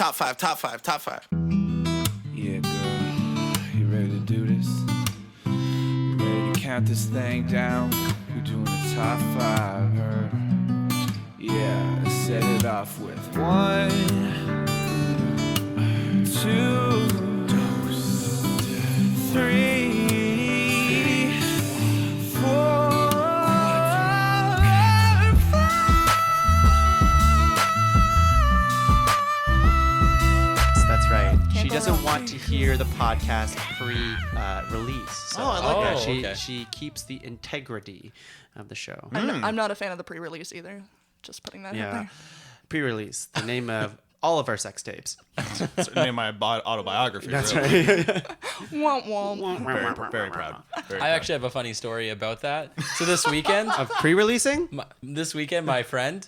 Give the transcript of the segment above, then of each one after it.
Top five. Yeah, girl, you ready to do this? You ready to count this thing down? We're doing the top 5, her. Yeah, set it off with 1, 2, 3, 4. That's right. She doesn't want to hear the podcast pre-release. So, I like that. Okay. She keeps the integrity of the show. I'm not a fan of the pre-release either. Just putting that out Yeah. there. Pre-release, the name of all of our sex tapes. That's the name of my autobiography. That's really. right. Womp womp. Very proud. Very I proud. actually have a funny story about that. So this weekend, Of pre-releasing? my friend,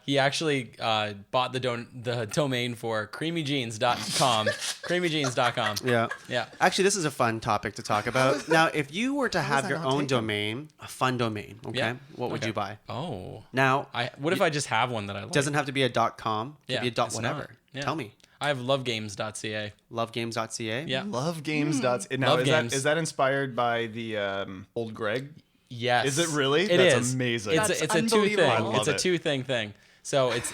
he actually bought the domain for creamyjeans.com. creamyjeans.com. Yeah. Yeah. Actually, this is a fun topic to talk about. Now, if you were to have that your not own taken? domain, a fun domain, okay, Yeah. what would Okay. you buy? Oh. Now, What if I just have one that I like? doesn't have to be a .com. It could be a it's whatever. not. Yeah. Tell me. I have lovegames.ca. Lovegames.ca? Yeah. Lovegames. Now, Love is games. that inspired by the old Greg? Yes. Is it really? It That's is. amazing. It's That's a two unbelievable. thing. I love It's a it. two thing. So it's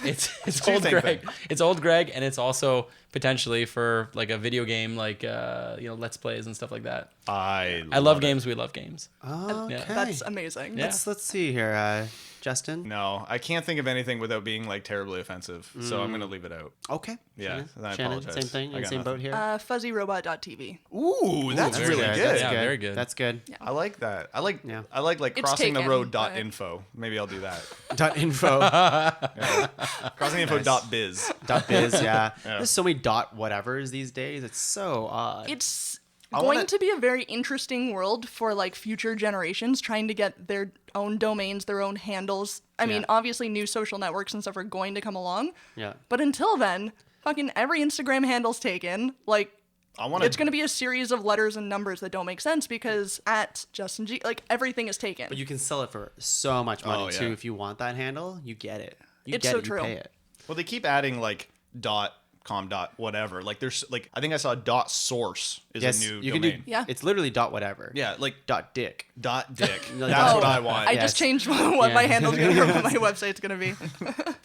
two old thing Greg. thing. It's old Greg, and it's also potentially for like a video game, like Let's Plays and stuff like that. I love it. games. We love games. Okay. That's amazing. Yeah. Let's see here, Justin. No, I can't think of anything without being like terribly offensive. So I'm gonna leave it out. Okay. Yeah, I Shannon, apologize. same thing. I got Same boat nothing. here. Fuzzyrobot.tv. Ooh, that's very really good. good. That's Yeah, good. very good. That's good. I like that. I like Yeah. It's crossing the taken, road but- .info. Maybe I'll do that. .info. Crossing the info .biz. .biz, yeah. There's so many whatevers these days. It's so odd. It's I going wanna- to be a very interesting world for like future generations trying to get their own domains, their own handles. I mean, Yeah. obviously new social networks and stuff are going to come along. Yeah. But until then, fucking every Instagram handle's taken. Like, I want it's going to be a series of letters and numbers that don't make sense because at Justin G, like everything is taken. But you can sell it for so much money Oh, yeah. too. If you want that handle, you get it. You It's get so it, true. You pay it. Well, they keep adding like .com whatever. Like there's like I think I saw .source is Yes, a new you domain. can do. Yeah. It's literally whatever. Yeah, like .dick. .dick. No, That's Oh, what I want. I Yes. just changed what Yeah. my handle's going to be, what my website's going to be.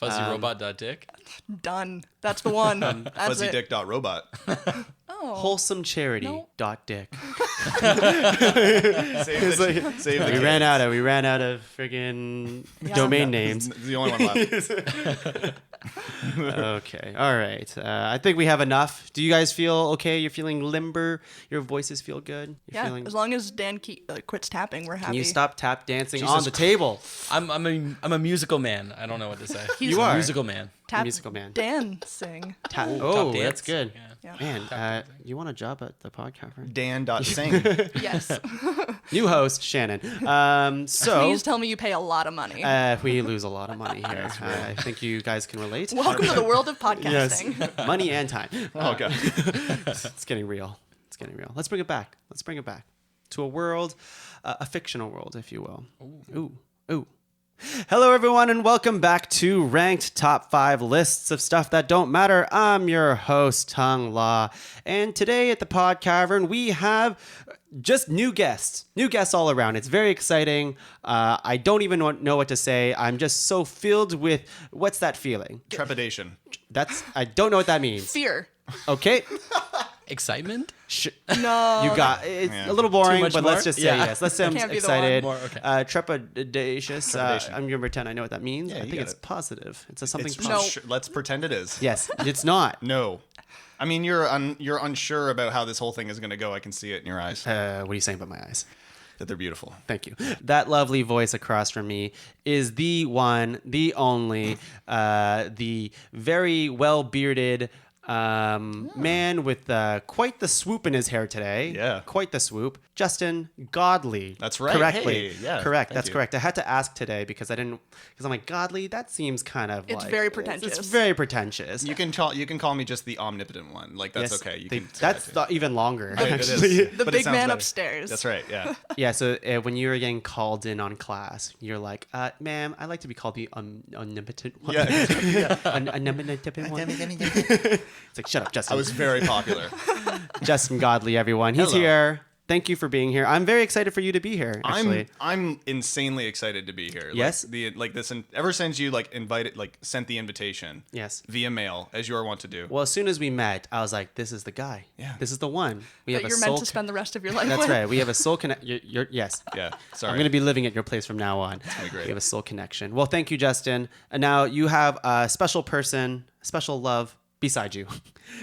Fuzzyrobot.dick. Done. That's the one. That's it. Fuzzydick.robot. Wholesome charity. No. Dick. Save the We kids. ran out of friggin' Yeah. domain names. It's the only one left. Okay. All right. I think we have enough. Do you guys feel okay? You're feeling limber? Your voices feel good? You're Yeah, feeling... as long as Dan quits tapping, we're happy. Can you stop tap dancing Jesus on the table? I'm a musical man. I don't know what to say. He's You I'm are. a musical man. Tap musical man. dancing. Oh, dance. that's good. Yeah. Man, you want a job at the podcast? Dan.sing. Yes. New host, Shannon. So Please tell me you pay a lot of money. we lose a lot of money here. I think you guys can relate. Welcome to the world of Yes. podcasting. Money and time. Oh god. It's getting real. It's getting real. Let's bring it back. Let's bring it back to a world, a fictional world, if you will. Ooh. Hello, everyone, and welcome back to Ranked Top 5 Lists of Stuff That Don't Matter. I'm your host, Tung La, and today at the Pod Cavern, we have just new guests all around. It's very exciting. I don't even know what to say. I'm just so filled with, what's that feeling? Trepidation. I don't know what that means. Fear. Okay. Excitement? No. You got it's Yeah. a little boring, much but more? let's just say Yeah. yes. Let's say I'm Can't be the excited. one. More, okay. Trepidatious. Trepidation. I'm gonna pretend I know what that means. Yeah, I you think got it's it. positive. It's a something It's positive. No. let's pretend it is. Yes, it's not. No. I mean, you're unsure about how this whole thing is going to go. I can see it in your eyes. What are you saying about my eyes? That they're beautiful. Thank you. That lovely voice across from me is the one, the only, the very well bearded man with quite the swoop in his hair today. Yeah. Quite the swoop. Justin Godley. That's right. Correctly. Hey, yeah, Correct. thank That's you. correct. I had to ask today because I'm like, Godley, that seems kind of It's like... very It's pretentious. very pretentious. You can call me just the omnipotent one. Like that's Yes, okay. You they- can say that's that too. even longer, Right, it actually. is. The But it big sounds man better. upstairs. That's right. Yeah. Yeah, so when you were getting called in on class, you're like, ma'am, I'd like to be called the omnipotent one. Yeah. Omnipotent one. It's like, shut up, Justin. I was very popular. Justin Godley, everyone. He's Hello. here. Thank you for being here. I'm very excited for you to be here, actually. I'm insanely excited to be here. Yes? Ever since you sent the invitation. Yes. Via mail, as you are wont to do. Well, as soon as we met, I was like, this is the guy. Yeah. This is the one. We That have a you're soul meant to spend the rest of your life That's with. right. We have a soul connect. Yes. Yeah. Sorry. I'm going to be living at your place from now on. gonna be great. We have a soul connection. Well, thank you, Justin. And now you have a special person, special love beside you.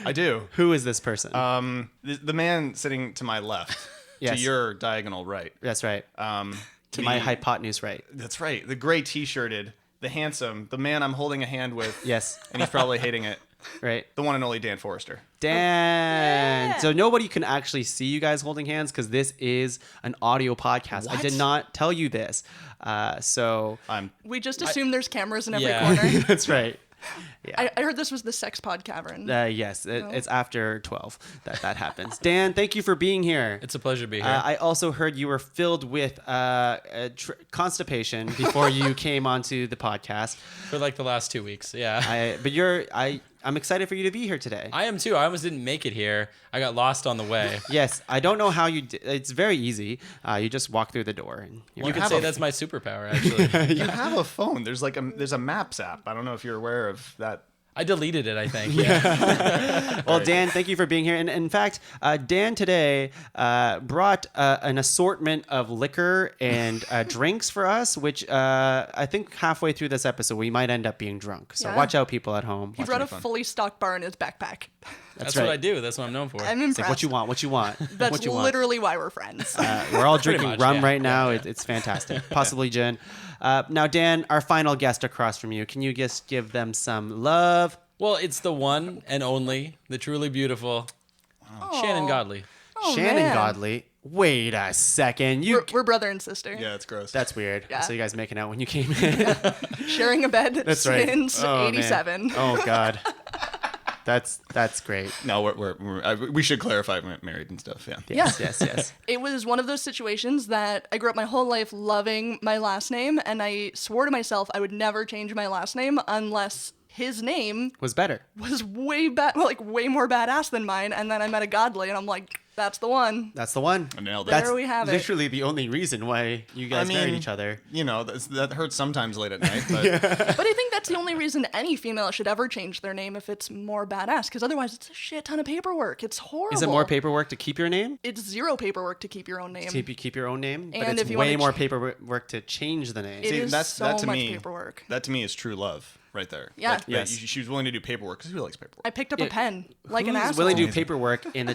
I do. Who is this person? The man sitting to my left, Yes. to your diagonal right. That's right. To the- my hypotenuse right. That's right. The gray T-shirted, the handsome, the man I'm holding a hand with. Yes. And he's probably hating it. Right. The one and only Dan Forrester. Dan. Yeah. So nobody can actually see you guys holding hands because this is an audio podcast. I did What? not tell you this. So I'm. We just assume there's cameras in every Yeah. corner. that's right. I heard this was the sex pod cavern. Yes, it's after 12 that happens. Dan, thank you for being here. It's a pleasure to be here. I also heard you were filled with constipation before you came onto the podcast. For like the last 2 weeks. Yeah. I'm excited for you to be here today. I am too. I almost didn't make it here. I got lost on the way. Yes, I don't know how you did. It's very easy. You just walk through the door. And you're You good. could say that's my superpower, actually. You have a phone. There's a Maps app. I don't know if you're aware of that. I deleted it, I think. Yeah. Well, Dan, thank you for being here. And in fact, Dan today brought an assortment of liquor and drinks for us, which I think halfway through this episode, we might end up being drunk. So Yeah. watch out, people at home. He brought a fully stocked bar in his backpack. That's right. what I do. That's what I'm known for. I'm It's impressed. like, what you want? What you want? That's what you want? literally why we're friends. We're all drinking much, rum yeah. right now. Yeah. It's fantastic. Possibly gin. Now, Dan, our final guest across from you, can you just give them some love? Well, it's the one and only, the truly beautiful Shannon Godley. Oh, Shannon man. Godley. Wait a second. We're brother and sister. Yeah, it's gross. That's weird. Yeah. So you guys making out when you came in? Sharing a bed That's right. since Oh, man. 87. Oh God. That's great. No, we should clarify we're married and stuff. Yeah. Yes, yes, yes. It was one of those situations that I grew up my whole life loving my last name, and I swore to myself I would never change my last name unless his name Was better. was way more badass than mine. And then I met a Godly, and I'm like, that's the one. That's the one. I nailed it. That's There we have it. literally the only reason why you guys married each other. You know, that hurts sometimes late at night. But But I think that's the only reason any female should ever change their name if it's more badass, because otherwise it's a shit ton of paperwork. It's horrible. Is it more paperwork to keep your name? It's zero paperwork to keep your own name. Keep your own name, but And it's if you way wanna more ch- paperwork to change the name. It is that so to much me, paperwork. That to me is true love right there. Yeah. Like, Yes. she was willing to do paperwork because who likes paperwork? I picked up a pen like an Who's asshole. willing to do paperwork in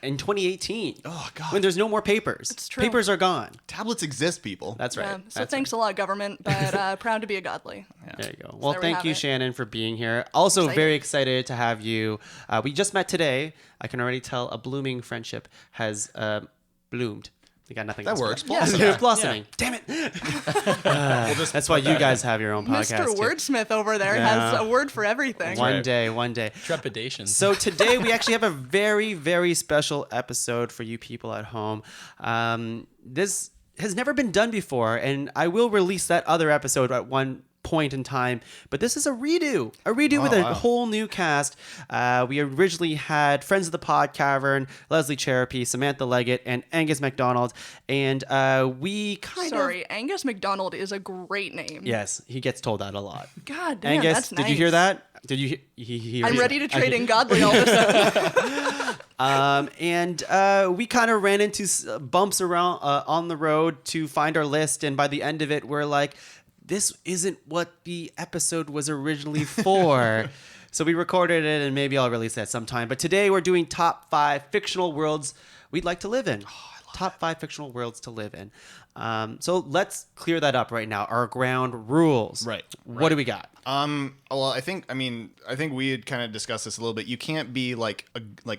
in 2018? Oh, God. When there's no more papers. It's true. Papers are gone. Tablets exist, people. That's right. Yeah, so That's thanks a lot, government, but proud to be a Godly. right. There you go. Well, there we thank have you, it. Shannon, for being here. Also, Excited. very excited to have you. We just met today. I can already tell a blooming friendship has bloomed. We got nothing That else for works. that. Blossom. It's blossoming. Damn it. That's why you guys have your own podcast. Mr. too. Wordsmith over there Yeah. has a word for everything. One right. day, one day. Trepidation. So today we actually have a very, very special episode for you people at home. This has never been done before, and I will release that other episode at one point in time, but this is a redo with a wow. whole new cast. We originally had friends of the pod cavern, Leslie Cherapy, Samantha Leggett, and Angus MacDonald, and we kind of... Sorry, Angus MacDonald is a great name. Yes, he gets told that a lot. God damn, Angus, that's nice. did you hear that? Did you hear? I'm ready to trade in Godly all of a sudden. And we kind of ran into bumps around on the road to find our list, and by the end of it, we're like, this isn't what the episode was originally for. So we recorded it, and maybe I'll release that sometime. But today we're doing top 5 fictional worlds we'd like to live in. Top 5 fictional worlds to live in. So let's clear that up right now. Our ground rules. Right. What do we got? Well, I think we had kind of discussed this a little bit. You can't be like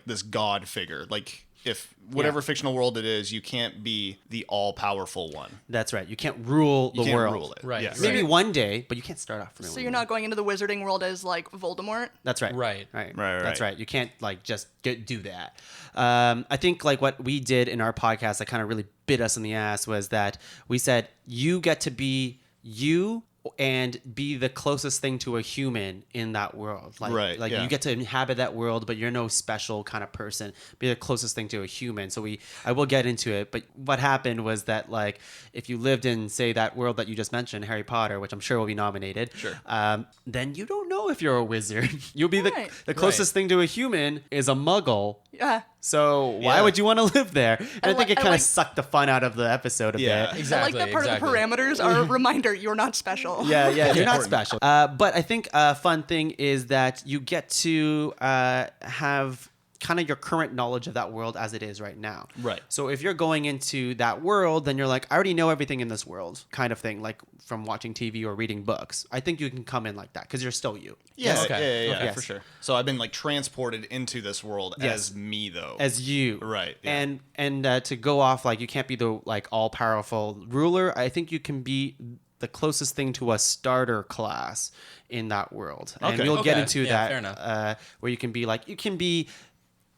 this god figure. Like if whatever fictional world it is, you can't be the all-powerful one. That's right. You can't rule You the can't world. rule it. Right. Yes. Maybe one day, but you can't start off. So you're not going into the wizarding world as like Voldemort? That's right. Right. Right. Right, That's right. right. You can't like just do that. I think like what we did in our podcast that kind of really bit us in the ass was that we said you get to be you and be the closest thing to a human in that world. Like, Right, like yeah. you get to inhabit that world, but you're no special kind of person. Be the closest thing to a human. So I will get into it. But what happened was that, like, if you lived in, say, that world that you just mentioned, Harry Potter, which I'm sure will be nominated, then you don't know if you're a wizard. You'll be Right. the closest thing to a human is a muggle. Yeah. So why Yeah. would you want to live there? And I think it I kind of like- sucked the fun out of the episode a Yeah. bit. Exactly. I like that part exactly. of the parameters are a reminder you're not special. Yeah, you're not Important. special. But I think a fun thing is that you get to have kind of your current knowledge of that world as it is right now. Right. So if you're going into that world, then you're like, I already know everything in this world, kind of thing, like from watching TV or reading books. I think you can come in like that because you're still you. Yeah, Okay. yeah, Okay. for sure. So I've been like transported into this world Yes. as me, though. As you. Right, yeah. And to go off, like, you can't be the like all powerful ruler. I think you can be the closest thing to a starter class in that world. And Okay. we'll get Okay. into Yeah, fair that enough. where you can be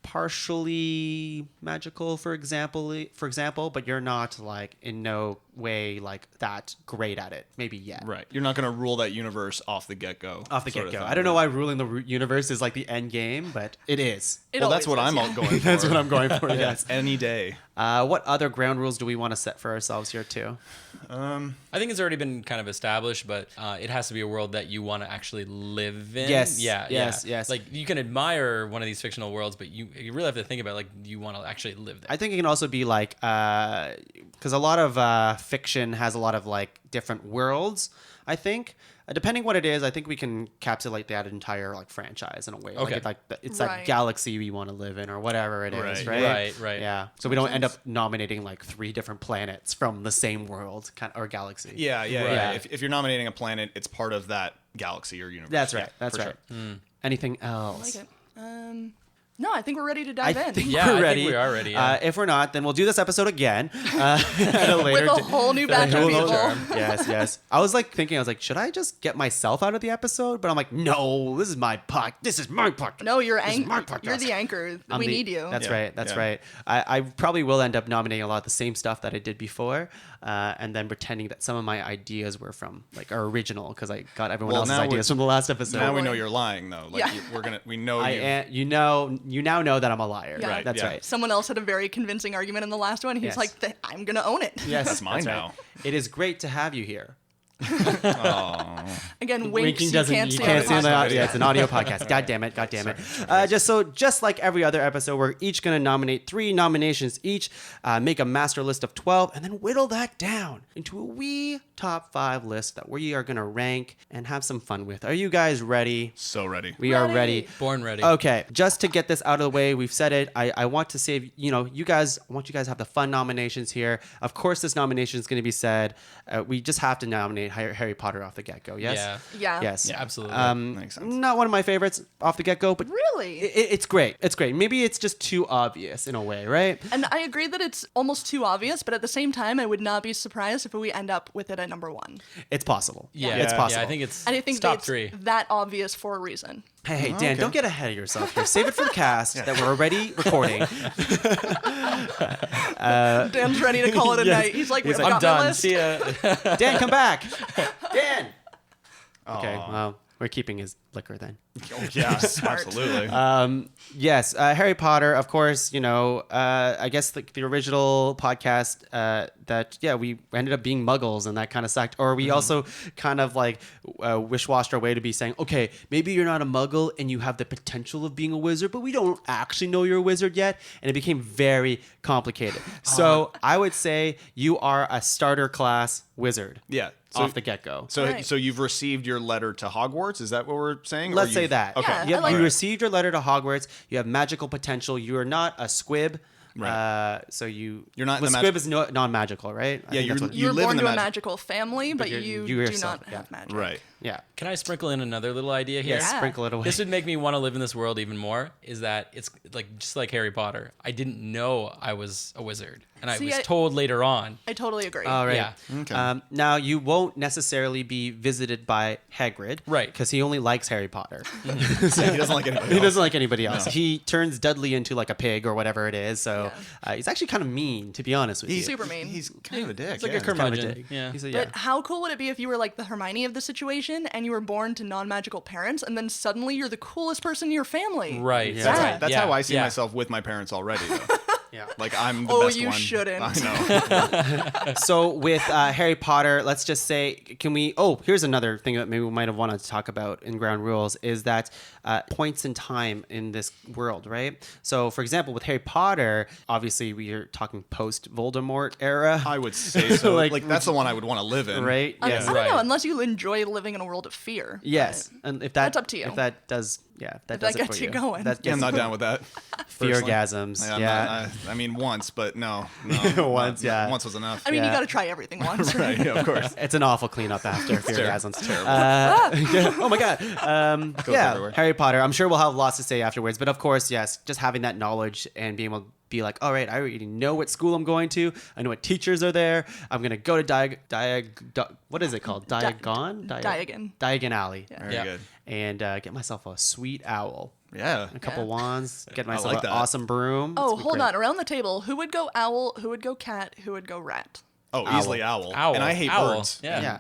partially magical, for example, but you're not like in no way like that great at it. Maybe yet. Right. You're not going to rule that universe off the get-go. Off the sort of get-go. thing. I don't know why ruling the universe is like the end game, but it is. It Well, that's always what is, I'm yeah. all going for. That's what I'm going for. Yes. Any day. What other ground rules do we want to set for ourselves here too? I think it's already been kind of established, but it has to be a world that you want to actually live in. Yes, Yeah. yes, yeah. yes. Like you can admire one of these fictional worlds, but you really have to think about like, do you want to actually live there? I think it can also be like, because a lot of fiction has a lot of like different worlds. I think depending what it is, I think we can encapsulate that entire like franchise in a way. Okay. It's that Right. galaxy we want to live in or whatever it is, Right. right? Right. Yeah. So we don't end up nominating like 3 different planets from the same world or galaxy. Yeah, yeah, Right. yeah. If you're nominating a planet, it's part of that galaxy or universe. That's right. Yeah, That's for right. sure. Anything I else? like it. No, I think we're ready to dive in. think Yeah, I we're think ready. we are ready, yeah. If we're not, then we'll do this episode again at a later With a di- whole new batch of whole people. charm. Yes. I was like thinking, should I just get myself out of the episode? But I'm like, no, this is my podcast. This is my podcast. No, you're This is my podcast. you're the anchor. I'm We the- need you. That's Yeah, right. That's yeah. right. I probably will end up nominating a lot of the same stuff that I did before, and then pretending that some of my ideas were from like are original because I got everyone Well, else's now ideas we- from the last episode. Now we know you're lying, though. Like Yeah. we know I you. am, you now know that I'm a liar. Yeah. Right. That's yeah. right. Someone else had a very convincing argument in the last one. He's Yes. like, I'm gonna own it. Yes, That's mine right. now. It is great to have you here. Again, winks. You can't see you can't see on on the the podcast. yeah, it's an audio podcast. God damn it. Just like every other episode, we're each going to nominate 3 nominations each, make a master list of 12, and then whittle that down into a wee top 5 list that we are going to rank and have some fun with. Are you guys ready? So ready. We are ready. Born ready. Okay, just to get this out of the way, we've said it. I want to save, you guys, I want you guys to have the fun nominations here. Of course, this nomination is going to be said. We just have to nominate Harry Potter off the get-go, yes? Yeah. Yeah. Yes. Yeah, absolutely. Makes sense. Not one of my favorites off the get-go, but Really? it's great. It's great. Maybe it's just too obvious in a way, right? And I agree that it's almost too obvious, but at the same time, I would not be surprised if we end up with it at number 1. It's possible. Yeah. It's possible. Yeah, I think it's And I think top it's 3. that obvious for a reason. Hey, Dan, don't get ahead of yourself here. Save it for the cast that we're already recording. Dan's ready to call it a Yes. night. He's like, He's I've like, got my I'm done. list. See ya. Dan, come back. Dan. Okay, well, we're keeping his liquor then. Oh, yeah, absolutely. Yes, Harry Potter, of course, I guess the original podcast we ended up being muggles and that kind of sucked. Or we also kind of like wish-washed our way to be saying, okay, maybe you're not a muggle and you have the potential of being a wizard, but we don't actually know you're a wizard yet. And it became very complicated. So I would say you are a starter class wizard. Yeah. Off the get-go. So, Right. so you've received your letter to Hogwarts? Is that what we're saying? Or Let's say you've- that. Okay. Yeah, Yep, I like you it. received your letter to Hogwarts. You have magical potential. You are not a squib. Right. So you're not in the squib is non-magical, right? I Yeah, think that's what- You You're live born in to the a mag- magical family, but you're- you you do yourself, not yeah. have magic. Right. Yeah. Can I sprinkle in another little idea here? Yes, Yeah. sprinkle it away. This would make me want to live in this world even more. Is that it's like just like Harry Potter. I didn't know I was a wizard, and I See, was I- told later on. I totally agree. All right. Yeah. Okay. Now you won't necessarily be visited by Hagrid, Right. Because he only likes Harry Potter. Yeah, he doesn't like anybody He else. doesn't like anybody else. He turns Dudley into like a pig or whatever it is. So he's actually kind of mean, to be honest with you. Super mean. He's kind of a dick. It's like yeah. a Kind of a curmudgeon. dick. Yeah. He's a, But how cool would it be if you were like the Hermione of the situation and you were born to non-magical parents and then suddenly you're the coolest person in your family? Right. Yeah. That's, right. that's yeah. how I see yeah. myself with my parents already. Though. yeah. Like I'm the Oh, best you one. shouldn't. I know. So with Harry Potter, let's just say, can we? Oh, here's another thing that maybe we might have wanted to talk about in ground rules is that points in time in this world, right? So, for example, with Harry Potter, obviously we are talking post Voldemort era, I would say so. Like, like that's the one I would want to live in. right? I Yes. don't Right. know, unless you enjoy living in a world of fear. Yes, and if that That's up to you. If that does, yeah, if that If does that it gets for you going. That Yeah, I'm gets not down with that. personally. feargasms. I'm Yeah, not- I mean, once, but no. Once, yeah. Once was enough. I mean, Yeah. you got to try everything once, right? right, yeah, of course. it's an awful cleanup after feargasms. Terrible. Oh my god. Yeah, everywhere. Harry Potter. I'm sure we'll have lots to say afterwards, but of course, yes, just having that knowledge and being able to be like, all right, I already know what school I'm going to. I know what teachers are there. I'm gonna go to what is it called? Diagon? Diagon Alley. Very Yeah. good. And get myself a sweet owl, Yeah. a couple wands, get myself like an that. awesome broom. Oh, It's hold great. on. Around the table, who would go owl? Who would go cat? Who would go rat? Oh, easily owl. Owl. And I hate Owl. birds. Yeah. Yeah,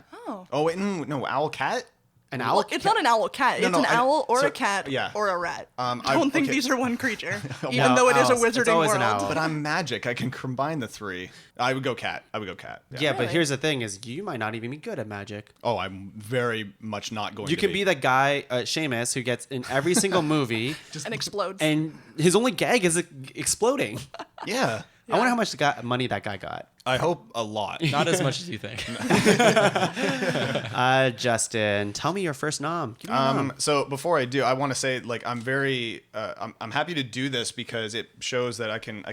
Oh wait, no, owl cat. an owl. Well, it's not an owl cat. No, It's no, an I- owl or so- a cat yeah. or a rat. I- I don't think okay. these are one creature, No, even though it is a owls. It's wizarding always world. an owl. But I'm magic. I can combine the three. I would go cat. Yeah, but Really? here's the thing: is you might not even be good at magic. Oh, I'm very much not going. You to can be the guy, Seamus, who gets in every single movie, And explodes. and his only gag is exploding. Yeah. I wonder how much money that guy got. I hope a lot. Not as much as you think. Justin, tell me your first nom. Give me a nom. So before I do, I want to say like I'm very I'm happy to do this because it shows that I can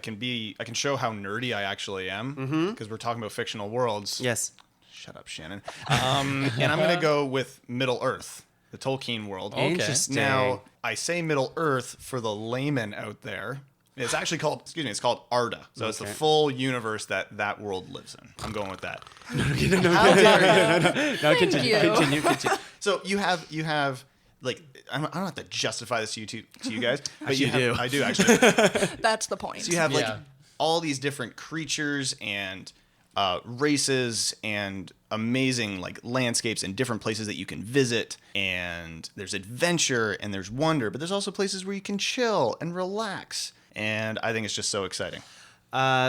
show how nerdy I actually am because we're talking about fictional worlds. Yes. Shut up, Shannon. And I'm gonna go with Middle Earth, the Tolkien world. Okay. Interesting. Now I say Middle Earth for the layman out there. It's actually called, it's called Arda. So it's the Okay. full universe that world lives in. I'm going with that. No, Thank continue, you. continue. So you have like I don't have to justify this to you guys, but Actually, you have, you do. I do actually. That's the point. So you have like Yeah. all these different creatures and races and amazing like landscapes and different places that you can visit, and there's adventure and there's wonder, but there's also places where you can chill and relax, and I think it's just so exciting.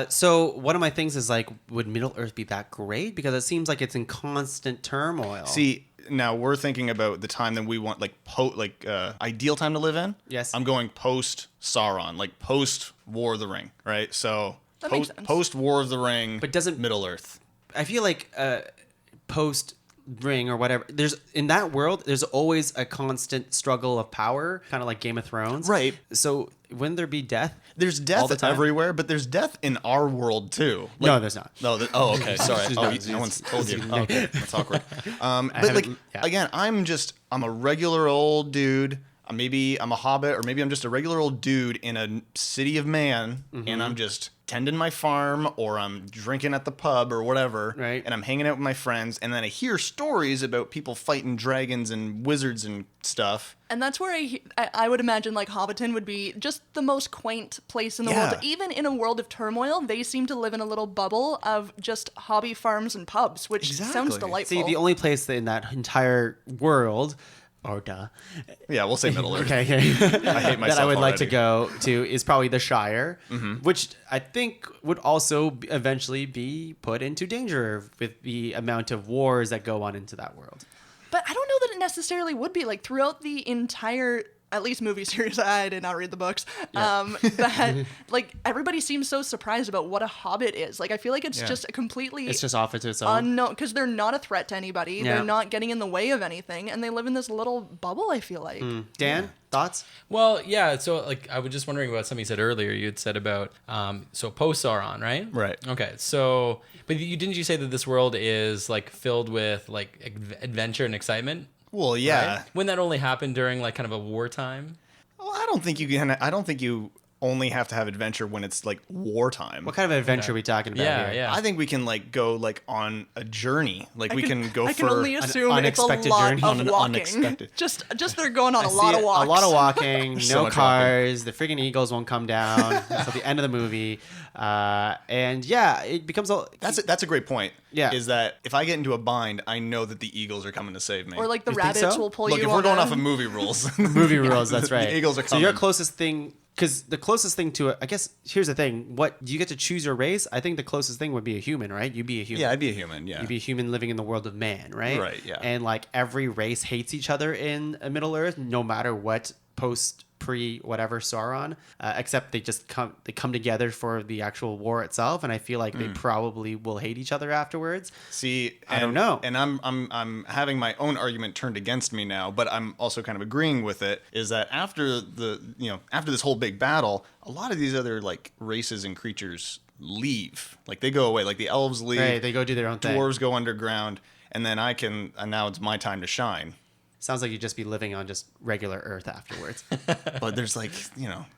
So one of my things is like, would Middle Earth be that great? Because it seems like it's in constant turmoil. See, now we're thinking about the time that we want, like ideal time to live in. Yes. I'm going post Sauron, like post War of the Ring, right? So That makes sense. post War of the Ring, But doesn't- Middle Earth? I feel like post Ring or whatever, there's in that world, there's always a constant struggle of power, kind of like Game of Thrones. Right. So wouldn't there be death? There's All death the time? everywhere, but there's death in our world too. No, there's not. No. Okay. Sorry. No, No one's told you. no. Okay. That's awkward. But haven't- like yeah. again, I'm a regular old dude. Maybe I'm a hobbit, or maybe I'm just a regular old dude in a city of man, Mm-hmm. and I'm just tending my farm, or I'm drinking at the pub, or whatever. Right. And I'm hanging out with my friends, and then I hear stories about people fighting dragons and wizards and stuff. And that's where I would imagine like Hobbiton would be just the most quaint place in the Yeah. world. Even in a world of turmoil, they seem to live in a little bubble of just hobby farms and pubs, which sounds Exactly. delightful. See, the only place in that entire world, or duh, Yeah, we'll say Middle Earth. okay, I hate myself that I would like to already. go to is probably the Shire, which I think would also eventually be put into danger with the amount of wars that go on into that world. But I don't know that it necessarily would be like throughout the entire, at least movie series. I did not read the books. That like everybody seems so surprised about what a hobbit is. Like I feel like it's Yeah. just a completely It's just off into its own. unknown because they're not a threat to anybody. Yeah. They're not getting in the way of anything, and they live in this little bubble. I feel like. Dan, thoughts? Well, yeah. So, like, I was just wondering about something you said earlier. You had said about so post Sauron, right? Right. Okay. So, but you didn't you say that this world is like filled with like adventure and excitement? Well, yeah. Right? Wouldn't that only happen during like kind of a wartime? Well, I don't think you can. I don't think you only have to have adventure when it's like wartime. What kind of adventure are we talking about Yeah, here? yeah. I think we can like go like on a journey. Like we can go I for can only assume it's a unexpected lot journey. of Un- walking. unexpected. Just they're going on I a lot see of it. walks. A lot of walking, So no much cars. The freaking eagles won't come down until the end of the movie. And yeah, it becomes a. That's a great point. Yeah. Is that if I get into a bind, I know that the eagles are coming to save me. Or like the You think rabbits so? will pull Look, you if on we're going a- off of movie rules, movie rules. That's right. The eagles are So your coming. closest thing, because the closest thing to it, I guess. Here's the thing: what you get to choose your race. I think the closest thing would be a human, right? You'd be a human. Yeah, I'd be a human. Yeah. You'd be a human living in the world of man, right? Right, yeah. And like every race hates each other in Middle Earth, no matter what pre whatever Sauron, except they come together for the actual war itself, and I feel like they probably will hate each other afterwards. See, I don't know. And I'm having my own argument turned against me now, but I'm also kind of agreeing with it. Is that after after this whole big battle, a lot of these other like races and creatures leave. Like they go away. Like the elves leave. Right, they go do their own thing. Dwarves go underground, and then and now it's my time to shine. Sounds like you'd just be living on just regular Earth afterwards. But there's like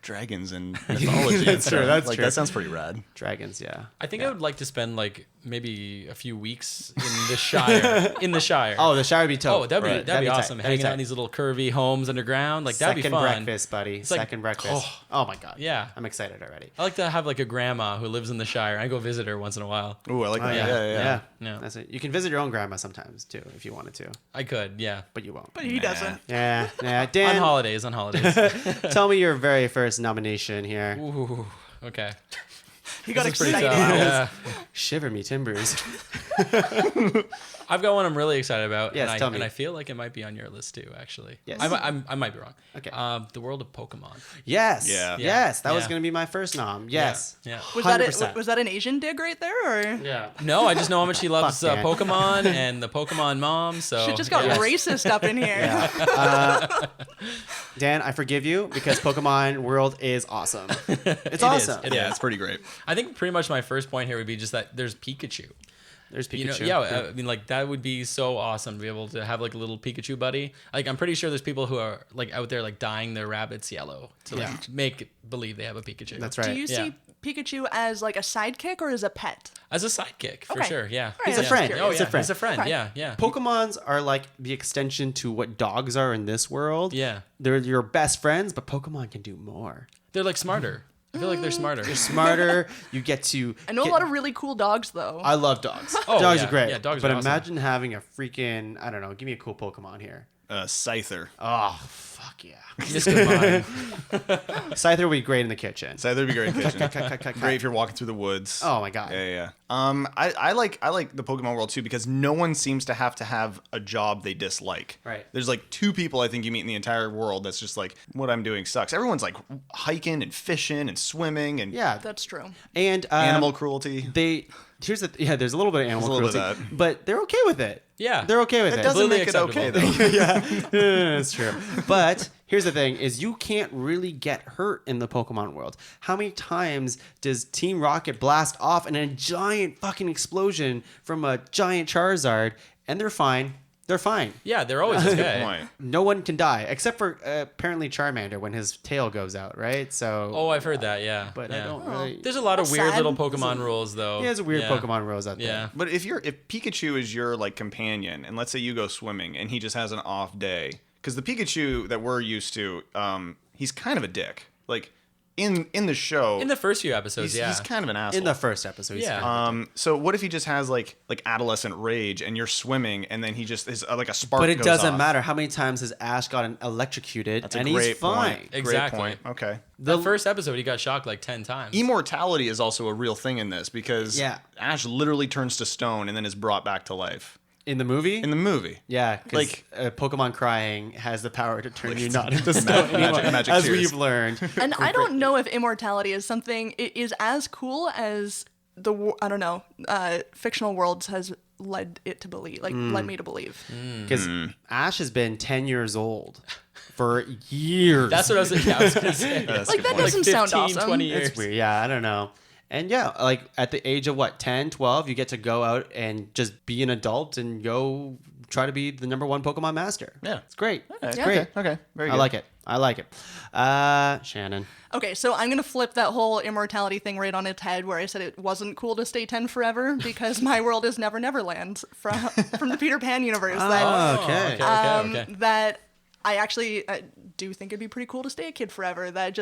dragons and mythology. That's true, that's like true. that sounds pretty rad. Dragons, yeah. I think I would like to spend like maybe a few weeks in the Shire. In the Shire. Oh, the Shire would be tough. Oh, that'd be tight. awesome. Hanging out in these little curvy homes underground, like that'd Second be fun. breakfast, buddy. like- Second breakfast. Oh my god. Yeah. I'm excited already. I like to have like a grandma who lives in the Shire. I go visit her once in a while. Ooh, I like that. yeah. Yeah. Yeah. That's it. You can visit your own grandma sometimes too, if you wanted to, I could, yeah. but you won't. But he doesn't. Yeah. On Dan, holidays. tell me your very first nomination here. Ooh, okay. He got This is pretty excited. tough. Yeah. Shiver me timbers. I've got one I'm really excited about. Yes, and tell me. And I feel like it might be on your list too, actually. Yes. I might be wrong. Okay. The world of Pokemon. Yes. Yeah. Yes. That was Yeah. going to be my first nom. Yes. Yeah. Was that 100%. was that an Asian dig right there, or Yeah. No, I just know how much he loves Fuck, Dan. Pokemon and the Pokemon mom. So shit just got yeah. racist up in here? Dan, I forgive you because Pokemon World is awesome. It's awesome. It Yeah, is. it's pretty great. I think pretty much my first point here would be just that there's Pikachu. There's You know, Pikachu. yeah, I mean, like that would be so awesome to be able to have like a little Pikachu buddy. Like, I'm pretty sure there's people who are like out there like dyeing their rabbits yellow to like Yeah. make believe they have a Pikachu. That's right. Do you Yeah. see Pikachu as like a sidekick or as a pet? As a sidekick, for Okay. sure. Yeah, All right, He's a I was friend. curious. Oh He's yeah, a friend. he's a friend. Okay. Yeah, yeah. Pokemons are like the extension to what dogs are in this world. Yeah. They're your best friends, but Pokemon can do more. They're like smarter. I feel like they're smarter. You're smarter. You get to. I know a lot of really cool dogs though. I love dogs. Oh, dogs yeah. are great. Yeah, dogs but are awesome. imagine having a freaking, I don't know, give me a cool Pokemon here. Scyther. Oh, fuck yeah. Mr. Mime. Scyther would be great in the kitchen. Scyther would be great in the kitchen. Cut, cut, cut, cut. Great if you're walking through the woods. Oh my god. Yeah. I like the Pokemon world too because no one seems to have a job they dislike. Right. There's like two people I think you meet in the entire world that's just like what I'm doing sucks. Everyone's like hiking and fishing and swimming and Yeah. That's true. And animal cruelty. There's a little bit of animal There's a little cruelty, bit of but they're okay with it. Yeah. They're okay with That it. doesn't Completely make it okay acceptable. though. That's true. But here's the thing: is you can't really get hurt in the Pokemon world. How many times does Team Rocket blast off in a giant fucking explosion from a giant Charizard, and they're fine? They're fine. Yeah, they're always okay. Point. No one can die except for apparently Charmander when his tail goes out, right? So. Oh, I've heard that. Yeah, But yeah. I don't really. There's a lot of That's weird sad. little Pokemon rules, though. Yeah, there's a weird Yeah. Pokemon rules out there. Yeah. But if Pikachu is your like companion, and let's say you go swimming and he just has an off day, because the Pikachu that we're used to, he's kind of a dick. Like in the show, In the first few episodes, he's kind of an asshole. In the first episode. he's Yeah. fine. So what if he just has like adolescent rage and you're swimming and then he just is like a spark. But it goes doesn't off? matter how many times his Ash got electrocuted, That's a and great he's fine. point. Exactly. Great point. Okay. The first episode, he got shocked like 10 times. Immortality is also a real thing in this because Yeah. Ash literally turns to stone and then is brought back to life In the movie? in the movie. Yeah, because Like- Pokemon crying has the power to turn you not into stone anymore, magic as tears. we've learned. And I don't know if immortality is something it is as cool as fictional worlds has led it to believe, led me to believe. Because Ash has been 10 years old for years. That's what I was thinking. I was going to say. Like that doesn't sound 15, awesome. 20 years. It's weird. Yeah, I don't know. And yeah, like at the age of what, 10, 12, you get to go out and just be an adult and go try to be the number one Pokemon master. Yeah. It's great. Okay, It's great. Okay. Very good. I like it. I like it. Shannon. Okay, so I'm going to flip that whole immortality thing right on its head where I said it wasn't cool to stay 10 forever because my world is Never Neverland from the Peter Pan universe. Oh, okay. Okay. That I actually do think it'd be pretty cool to stay a kid forever. That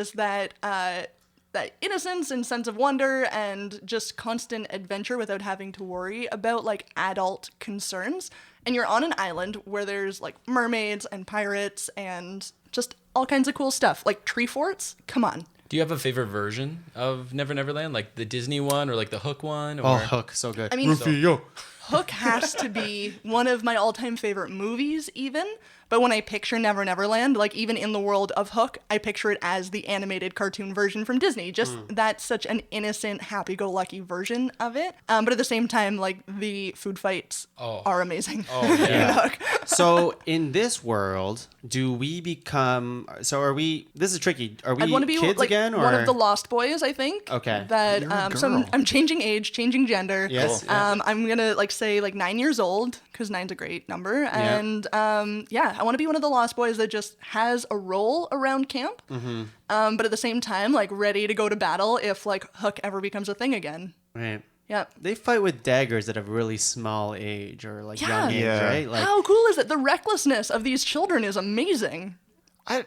innocence and sense of wonder and just constant adventure without having to worry about like adult concerns. And you're on an island where there's like mermaids and pirates and just all kinds of cool stuff. Like tree forts. Come on. Do you have a favorite version of Never Neverland, like the Disney one or like the Hook one? Or... Oh, Hook, so good. I mean, Hook has to be one of my all-time favorite movies even. But when I picture Never Neverland, like even in the world of Hook, I picture it as the animated cartoon version from Disney. Just that's such an innocent, happy-go-lucky version of it. But at the same time, like the food fights are amazing. Oh, yeah. in Hook. So in this world, do we become? So are we? This is tricky. Are we I'd want to be kids like again, or one of the Lost Boys, I think. Okay. That You're a so girl. I'm changing age, changing gender. Yes, Cool. yeah. I'm gonna like say like 9 years old because 9's a great number, and I want to be one of the Lost Boys that just has a role around camp, but at the same time like ready to go to battle if like Hook ever becomes a thing again. right? Yep. They fight with daggers at a really small age or like Yeah. young age, Yeah. right? Like How cool is it? The recklessness of these children is amazing. I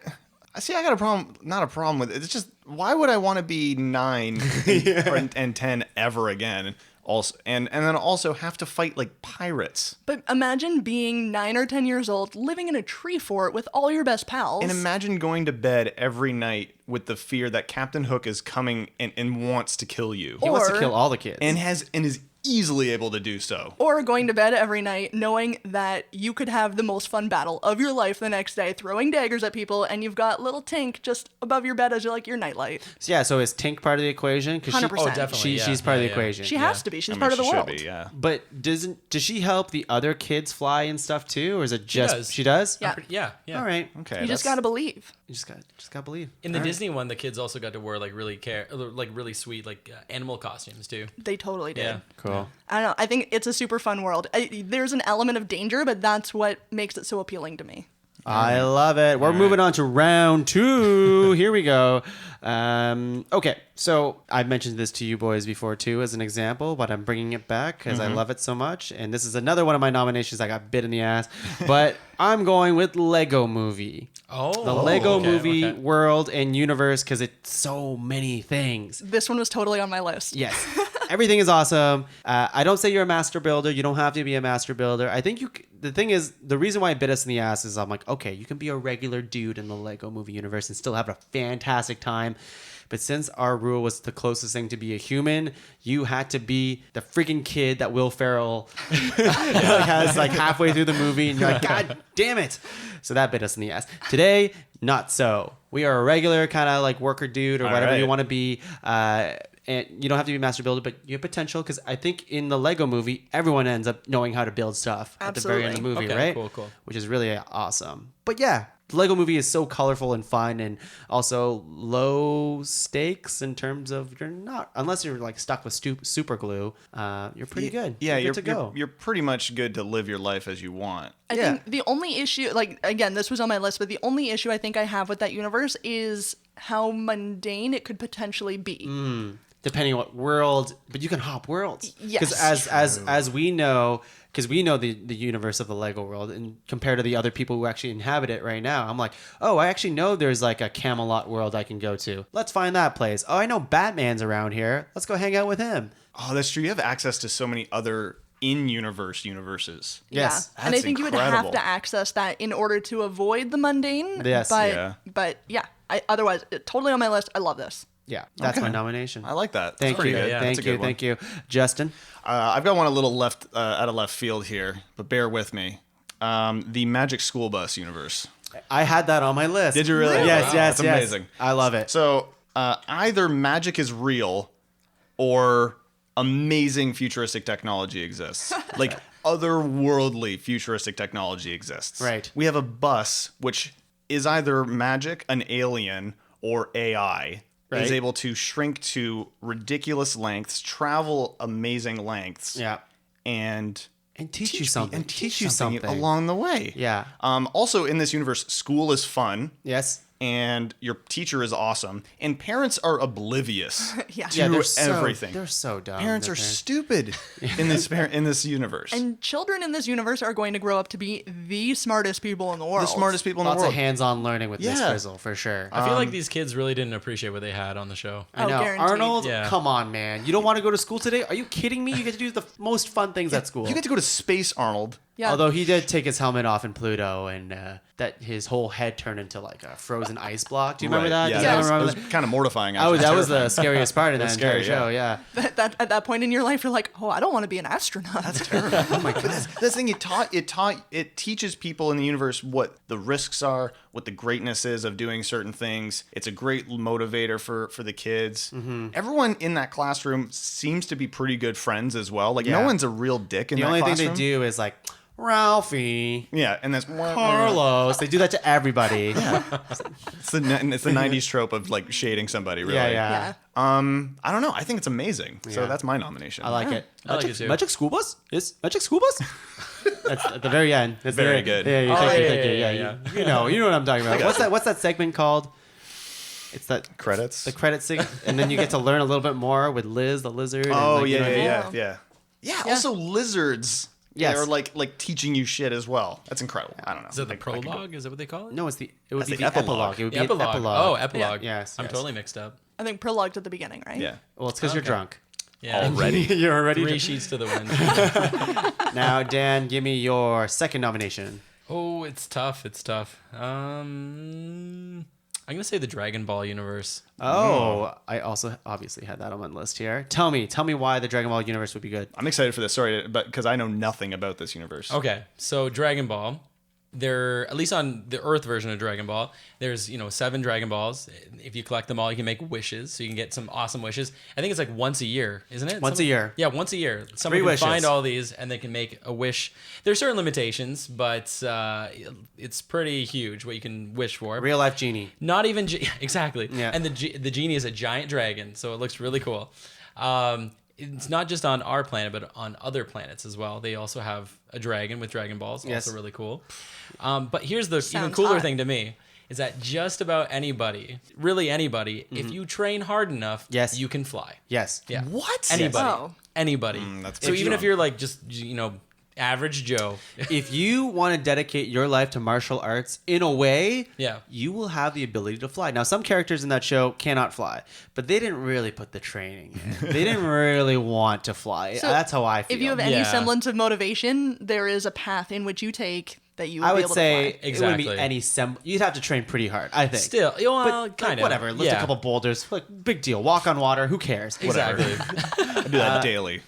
see. I got a problem. Not a problem with it. It's just why would I want to be 9 and 10 ever again? Also, and then also have to fight like pirates. But imagine being 9 or 10 years old, living in a tree fort with all your best pals. And imagine going to bed every night with the fear that Captain Hook is coming and wants to kill you, he wants to or- kill all the kids. and is easily able to do so. Or going to bed every night knowing that you could have the most fun battle of your life the next day, throwing daggers at people, and you've got little Tink just above your bed as your nightlight. So, yeah. So is Tink part of the equation? 'Cause 100%. Oh, definitely. Yeah. she's part of the Yeah. equation. She has to be. She's I mean, part of the she world. should be, yeah. But does she help the other kids fly and stuff too, or is it just does. she does? Yeah. Yeah. All right. Okay. You just gotta believe. You just gotta believe. In the All right. Disney one, the kids also got to wear like really sweet animal costumes too. They totally did. Yeah. Cool. I don't know. I think it's a super fun world. There's an element of danger, but that's what makes it so appealing to me. I love it. We're moving on to round 2. Here we go. Okay, so I've mentioned this to you boys before too as an example, but I'm bringing it back because I love it so much. And this is another one of my nominations I got bit in the ass. But I'm going with Lego Movie. Oh, The Lego okay, Movie okay. world and universe because it's so many things. This one was totally on my list. Yes. Everything is awesome. I don't say you're a master builder. You don't have to be a master builder. I think the thing is, the reason why it bit us in the ass is I'm like, okay, you can be a regular dude in the Lego Movie universe and still have a fantastic time. But since our rule was the closest thing to be a human, you had to be the freaking kid that Will Ferrell has like halfway through the movie, and you're like, God damn it. So that bit us in the ass. Today, not so. We are a regular kind of like worker dude or All whatever right. you want to be. And you don't have to be a master builder, but you have potential because I think in the Lego Movie, everyone ends up knowing how to build stuff at the very end of the movie, Okay, right? cool. Which is really awesome. But yeah, the Lego Movie is so colorful and fun and also low stakes in terms of you're not, unless you're like stuck with super glue, you're pretty good. Yeah, you're you're good to go. You're pretty much good to live your life as you want. I Yeah. think the only issue, like, again, this was on my list, but the only issue I think I have with that universe is how mundane it could potentially be. Depending on what world, but you can hop worlds. Yes. Because as we know, because we know the universe of the Lego world, and compared to the other people who actually inhabit it right now, I'm like, oh, I actually know there's like a Camelot world I can go to. Let's find that place. Oh, I know Batman's around here. Let's go hang out with him. Oh, that's true. You have access to so many other universes. Yes. Yeah. And I That's think you would incredible. have to access that in order to avoid the mundane. Yes. But Yeah. yeah, otherwise, totally on my list. I love this. Yeah, that's Okay. my nomination. I like that. Thank That's pretty you. good. yeah. Thank That's a you. good one. Thank you. Justin? I've got one a little left out of left field here, but bear with me. The Magic School Bus universe. I had that on my list. Did you really? Yes, Wow, yes, that's yes. amazing. I love it. So either magic is real or amazing futuristic technology exists. Like otherworldly futuristic technology exists. Right. We have a bus which is either magic, an alien, or AI. Right. is able to shrink to ridiculous lengths, travel amazing lengths, Yeah. and teach you me- something. and Teach you something something. along the way. Yeah. Also, in this universe, school is fun. Yes. And your teacher is awesome, and parents are oblivious Yeah. to Yeah, they're so, everything. They're so dumb. Parents They're are stupid in this universe. And children in this universe are going to grow up to be the smartest people in the world. The smartest people in Lots the world. of hands-on learning with Miss Yeah. Frizzle for sure. I feel like these kids really didn't appreciate what they had on the show. I know. guaranteed. Arnold, Yeah. come on, man. You don't want to go to school today? Are you kidding me? You get to do the most fun things at school. You get to go to space, Arnold. Yeah. Although he did take his helmet off in Pluto, and that his whole head turned into like a frozen ice block. Do you remember that? Yeah, Does that anyone was, remember it was kind of mortifying. that? Actually. That was the Terrifying. scariest part of that That's entire scary, show. Yeah. that at that point in your life, you're like, oh, I don't want to be an astronaut. That's terrible. Oh my goodness! That's the thing. It teaches people in the universe what the risks are, what the greatness is of doing certain things. It's a great motivator for the kids. Mm-hmm. Everyone in that classroom seems to be pretty good friends as well. Like Yeah. no one's a real dick in The that only classroom. thing they do is like, Ralphie, Yeah, and that's Carlos. They do that to everybody. It's the 90s trope of like shading somebody. Really. Yeah. I don't know. I think it's amazing. So Yeah. that's my nomination. I like it. I like it too. Magic School Bus? Is Magic School Bus? That's at the very end. That's the Very good. Yeah, Oh, thank you, yeah, thank you. yeah, Yeah, yeah. you know what I'm talking about. What's that segment called? It's that Credits. the credit thing, and then you get to learn a little bit more with Liz, the lizard. and, Oh like, you yeah, know what I yeah, mean? yeah, yeah. Also, lizards. Yes. They're like teaching you shit as well. That's incredible. I don't know. Is that the I could go- prologue? Is that what they call it? No, it would That's be the the epilogue. epilogue. It would The be epilogue. an epilogue. Oh, epilogue. Yes, I'm yes. totally mixed up. I think prologued at the beginning, right? Yeah. Well, it's because you're Okay. drunk. Yeah. Already? You're already Three drunk. sheets to the wind. Now, Dan, give me your second nomination. Oh, it's tough. It's tough. I'm gonna say the Dragon Ball universe. Oh, I also obviously had that on my list here. Tell me why the Dragon Ball universe would be good. I'm excited for this. Sorry, but because I know nothing about this universe. Okay, so Dragon Ball, there, at least on the Earth version of Dragon Ball, there's 7 Dragon Balls. If you collect them all, you can make wishes, so you can get some awesome wishes. I think it's like once a year, isn't it? Once a year. Yeah, once a year. Someone 3 can wishes. find all these, and they can make a wish. There's certain limitations, but it's pretty huge what you can wish for. Real life genie. Not even exactly. Yeah. And the genie is a giant dragon, so it looks really cool. It's not just on our planet, but on other planets as well. They also have a dragon with Dragon Balls, Yes. also really cool. But here's the even Sounds cooler hot. thing to me is that just about anybody, really anybody, if you train hard enough, Yes. you can fly. Yes. Yeah. What? Anybody. Oh. Anybody. that's so pretty even if strong. you're like just average Joe, If you want to dedicate your life to martial arts in a way, Yeah. you will have the ability to fly. Now, some characters in that show cannot fly, but they didn't really put the training in. They didn't really want to fly. So That's how I feel. If you have any Yeah. semblance of motivation, there is a path in which you take that you will I be would able say to fly. it wouldn't be Exactly. any you'd have to train pretty hard, I think. still, well, but like, kind of. whatever. Lift a couple boulders. Like, big deal. Walk on water. Who cares? Whatever. Exactly. I do that daily.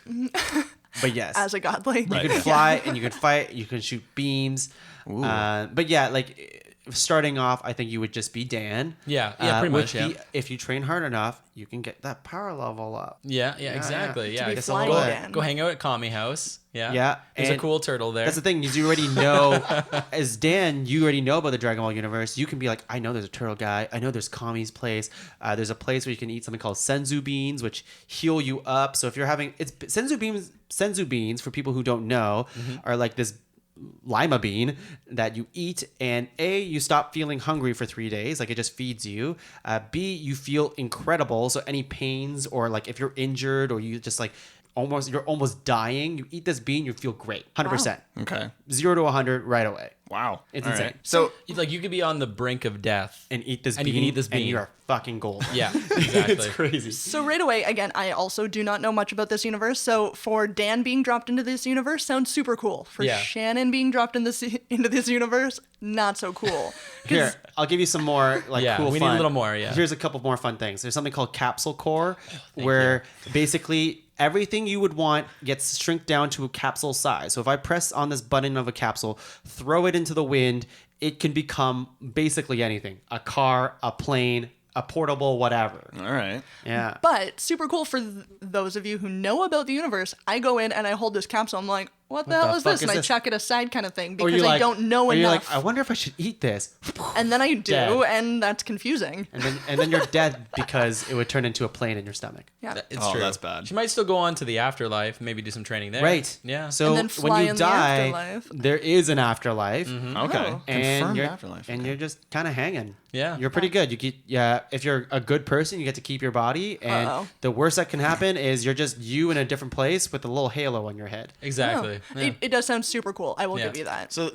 But yes, As a godly. you can fly and you can fight. You can shoot beams. But yeah, like starting off, I think you would just be Dan. Yeah, pretty with much, yeah. If you train hard enough, you can get that power level up. Yeah, exactly. yeah. Yeah, be Just a flying little Dan. go hang out at Kami House. Yeah. Yeah, There's a and cool turtle there. That's the thing is you already know, as Dan, you already know about the Dragon Ball universe. You can be like, I know there's a turtle guy. I know there's Kami's place. There's a place where you can eat something called senzu beans, which heal you up. So if you're having senzu beans for people who don't know, are like this lima bean that you eat, and you stop feeling hungry for 3 days, like it just feeds you. B, you feel incredible, so any pains or like if you're injured or you just like you're almost dying, you eat this bean, you feel great. 100%. Okay. 0 to 100 right away. Wow. It's All insane. right. So Like you could be on the brink of death. And eat this And bean, you can eat this and bean. you are fucking gold. Yeah, exactly. It's crazy. So right away, again, I also do not know much about this universe. So for Dan being dropped into this universe sounds super cool. For Yeah. Shannon being dropped into this universe, not so cool. 'Cause Here, I'll give you some more like Yeah, cool we need fun. a little more, yeah. Here's a couple more fun things. There's something called capsule core, thank where basically everything you would want gets shrink down to a capsule size. So if I press on this button of a capsule, throw it into the wind, it can become basically anything. A car, a plane, a portable, whatever. all right. Yeah. But super cool for those of you who know about the universe. I go in and I hold this capsule. I'm like, what the hell is fuck this? And is I this? chuck it aside kind of thing Or because I don't know or you're enough. like, I wonder if I should eat this. And then I do, Dead. and that's confusing. And then you're dead because it would turn into a plane in your stomach. Yeah. It's Oh, true. that's bad. She might still go on to the afterlife, maybe do some training there. Right. Yeah. So And then fly when you in the die, afterlife. there is an afterlife. Okay. Oh. And Confirmed you're, afterlife. and you're just kind of hanging. Yeah. You're pretty good. You get, if you're a good person, you get to keep your body. And Uh-oh. the worst that can happen is you're just you in a different place with a little halo on your head. Exactly. Oh, Yeah. it does sound super cool. I will Yeah. give you that. So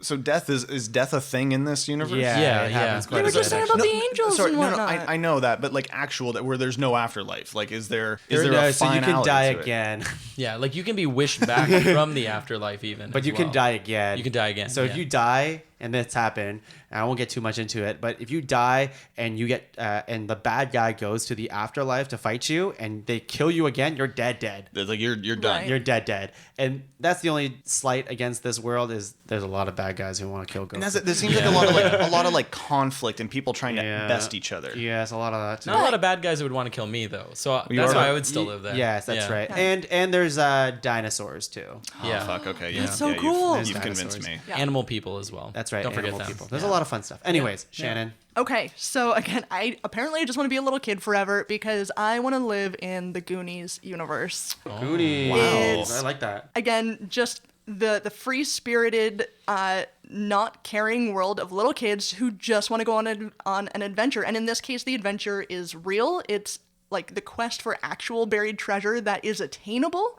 so death is death a thing in this universe? Yeah, it yeah. happens quite You a were bit, just saying actually. about the angels Sorry, and no, whatnot. I know that, but like actual that where there's no afterlife. Like, is there So a so you can finality die to it? again, Yeah, like you can be wished back from the afterlife even. but as you can well. die again. You can die again. So if yeah. you die, and that's happened, and I won't get too much into it, but if you die and you get and the bad guy goes to the afterlife to fight you, and they kill you again, you're dead. Like you're done. Right. You're dead. And that's the only slight against this world is there's a lot of bad guys who want to kill And ghosts. there seems like a lot of like conflict and people trying to best each other. Yes, a lot of that too. Not a lot of bad guys that would want to kill me though. So You that's are- why I would still live there. Yes, that's Yeah. right. And there's dinosaurs too. Yeah. Oh, fuck. Okay. Yeah. That's so yeah, cool. You've There's convinced dinosaurs. me. Yeah. Animal people as well. That's right. Don't forget animal them. people. There's a lot of fun stuff. Anyways, Shannon. Okay, so again, I just want to be a little kid forever because I want to live in the Goonies universe. Goonies. It's- I like that. Again, just the free spirited, not caring world of little kids who just want to go on an adventure. And in this case, the adventure is real. It's like the quest for actual buried treasure that is attainable.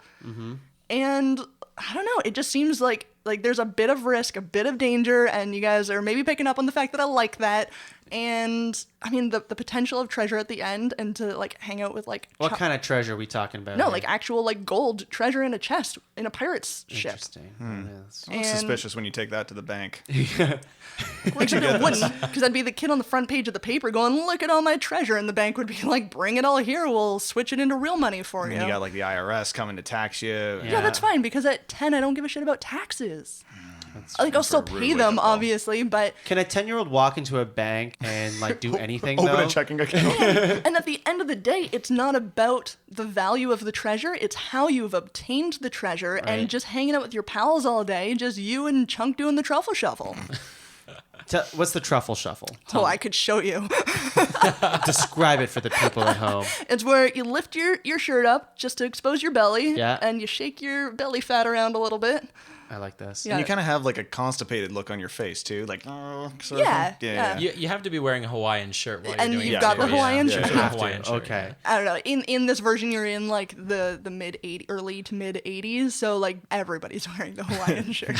And I don't know, it just seems like there's a bit of risk, a bit of danger, and you guys are maybe picking up on the fact that I like that. And I mean, the potential of treasure at the end, and to like hang out with like What kind of treasure are we talking about? no, here? like actual like gold treasure in a chest in a pirate's ship. Interesting. Yes. It looks And- suspicious when you take that to the bank. Except it wouldn't, because I'd be the kid on the front page of the paper going, "Look at all my treasure," and the bank would be like, "Bring it all here. We'll switch it into real money for you." And you got like the IRS coming to tax you. Yeah, that's fine because at 10 I don't give a shit about taxes. Like I'll still a rude pay wake-up them, call. obviously, but Can a 10-year-old walk into a bank and like do anything Open though? a checking account. and at the end of the day, it's not about the value of the treasure. It's how you've obtained the treasure Right. and just hanging out with your pals all day, just you and Chunk doing the truffle shuffle. What's the truffle shuffle? Oh, I could show you. Describe it for the people at home. It's where you lift your shirt up just to expose your belly, Yeah. and you shake your belly fat around a little bit. I like this. Yeah. And you kind of have like a constipated look on your face too, like sort Yeah, of. yeah. You have to be wearing a Hawaiian shirt while And you're doing you've it. got the too. Hawaiian Yeah, shirt. yeah, You have to. Hawaiian shirt, Okay. I don't know. In this version, you're in like the early to mid 80s, so like everybody's wearing the Hawaiian shirt.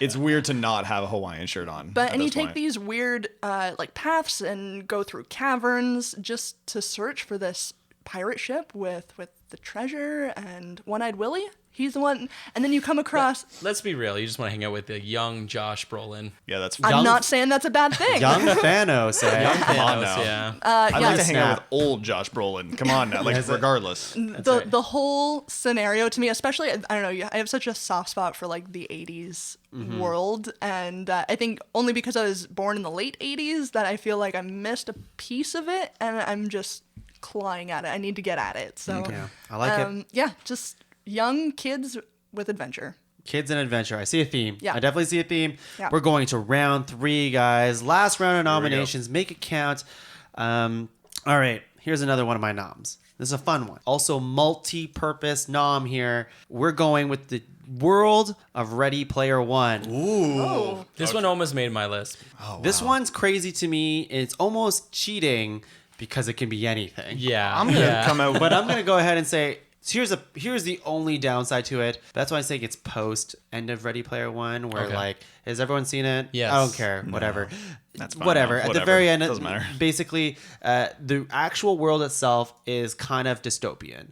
It's weird to not have a Hawaiian shirt on. But at and you this take point. these weird like paths and go through caverns just to search for this pirate ship with the treasure and One-Eyed Willie. He's the one, and then you come across. Let's be real. You just want to hang out with the young Josh Brolin. Yeah, that's. I'm Young- not saying that's a bad thing. Young Thanos, eh? Come on Thanos, now. yeah. I'd like yeah. to hang out Snap. with old Josh Brolin. Come on now, like Yes, regardless. The whole scenario to me, especially, I don't know, I have such a soft spot for like the 80s world, and I think only because I was born in the late 80s that I feel like I missed a piece of it, and I'm just clawing at it. I need to get at it. So Yeah, I like it. Yeah, just young kids with adventure. Kids and adventure. I see a theme. Yeah. I definitely see a theme. Yeah. We're going to round 3, guys. Last round of we go. nominations. Make it count. All right. Here's another one of my noms. This is a fun one. Also, multi-purpose nom here. We're going with the world of Ready Player One. Oh. This one almost made my list. This one's crazy to me. It's almost cheating because it can be anything. Yeah. I'm gonna come out. But I'm gonna go ahead and say here's the only downside to it. That's why I say it's post end of Ready Player One, where Okay. like has everyone seen it? Yes. I don't care. Whatever. That's fine, Whatever. no, At the whatever. very end, Doesn't matter. basically, the actual world itself is kind of dystopian.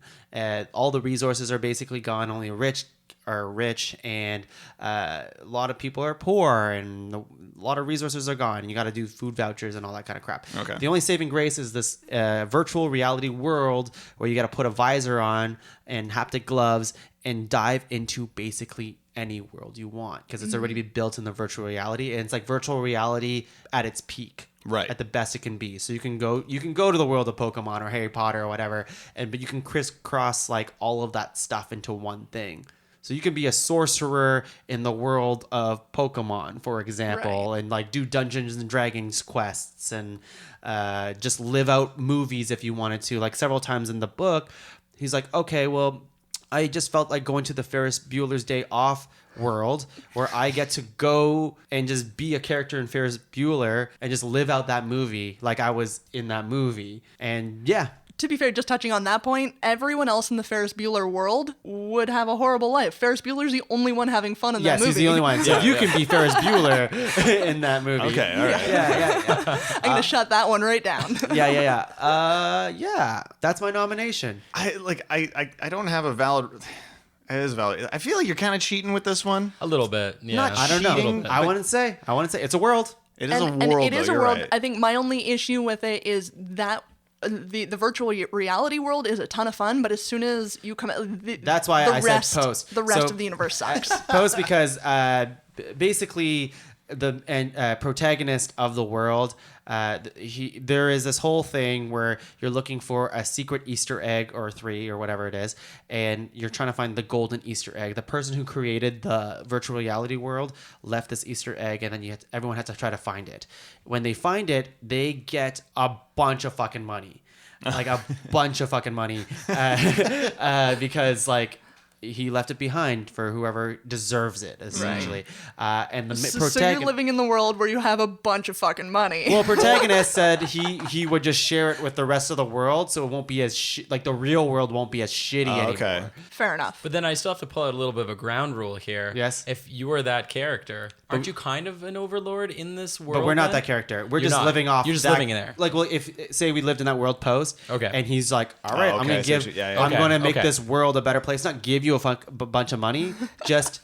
All the resources are basically gone. Only rich are rich, and a lot of people are poor, and a lot of resources are gone. And you got to do food vouchers and all that kind of crap. Okay. The only saving grace is this virtual reality world where you got to put a visor on and haptic gloves and dive into basically any world you want because it's already been built in the virtual reality, and it's like virtual reality at its peak. Right. At the best it can be. So you can go to the world of Pokemon or Harry Potter or whatever, but you can crisscross like all of that stuff into one thing. So you can be a sorcerer in the world of Pokemon, for example, Right. and like do Dungeons and Dragons quests and just live out movies if you wanted to. Like several times in the book, he's like, okay, well, I just felt like going to the Ferris Bueller's Day Off world where I get to go and just be a character in Ferris Bueller and just live out that movie like I was in that movie. And yeah. To be fair, just touching on that point, everyone else in the Ferris Bueller world would have a horrible life. Ferris Bueller's the only one having fun in that movie. Yes, he's the only one. So you can be Ferris Bueller in that movie. Okay, all right. Yeah. I'm gonna shut that one right down. Yeah. That's my nomination. I don't have a valid. It is valid. I feel like you're kind of cheating with this one. A little bit. Yeah. Not I don't know. cheating, I wouldn't say it's a world. It is And a world. it is though, a you're world. right. I think my only issue with it is that the virtual reality world is a ton of fun, but as soon as you come, That's why I said post. The rest So- of the universe sucks. Post because basically the protagonist of the world, there is this whole thing where you're looking for a secret Easter egg or 3 or whatever it is, and you're trying to find the golden Easter egg. The person who created the virtual reality world left this Easter egg, and then everyone had to try to find it. When they find it, they get a bunch of fucking money. Like a bunch of fucking money because like he left it behind for whoever deserves it, essentially. And the So protagonist. you're living in the world where you have a bunch of fucking money. Well, protagonist said he would just share it with the rest of the world, so it won't be as like the real world won't be as shitty anymore. Okay. Fair enough. But then I still have to pull out a little bit of a ground rule here. Yes. If you are that character, aren't you kind of an overlord in this world? But we're not then? that character. We're You're just not. living off. You're just that- living in there. Like, well, if say we lived in that world post, Okay. and he's like, all right, Oh, I'm okay, gonna I see what give, you- yeah, yeah. I'm Okay, gonna make okay. this world a better place. Not give you a bunch of money, just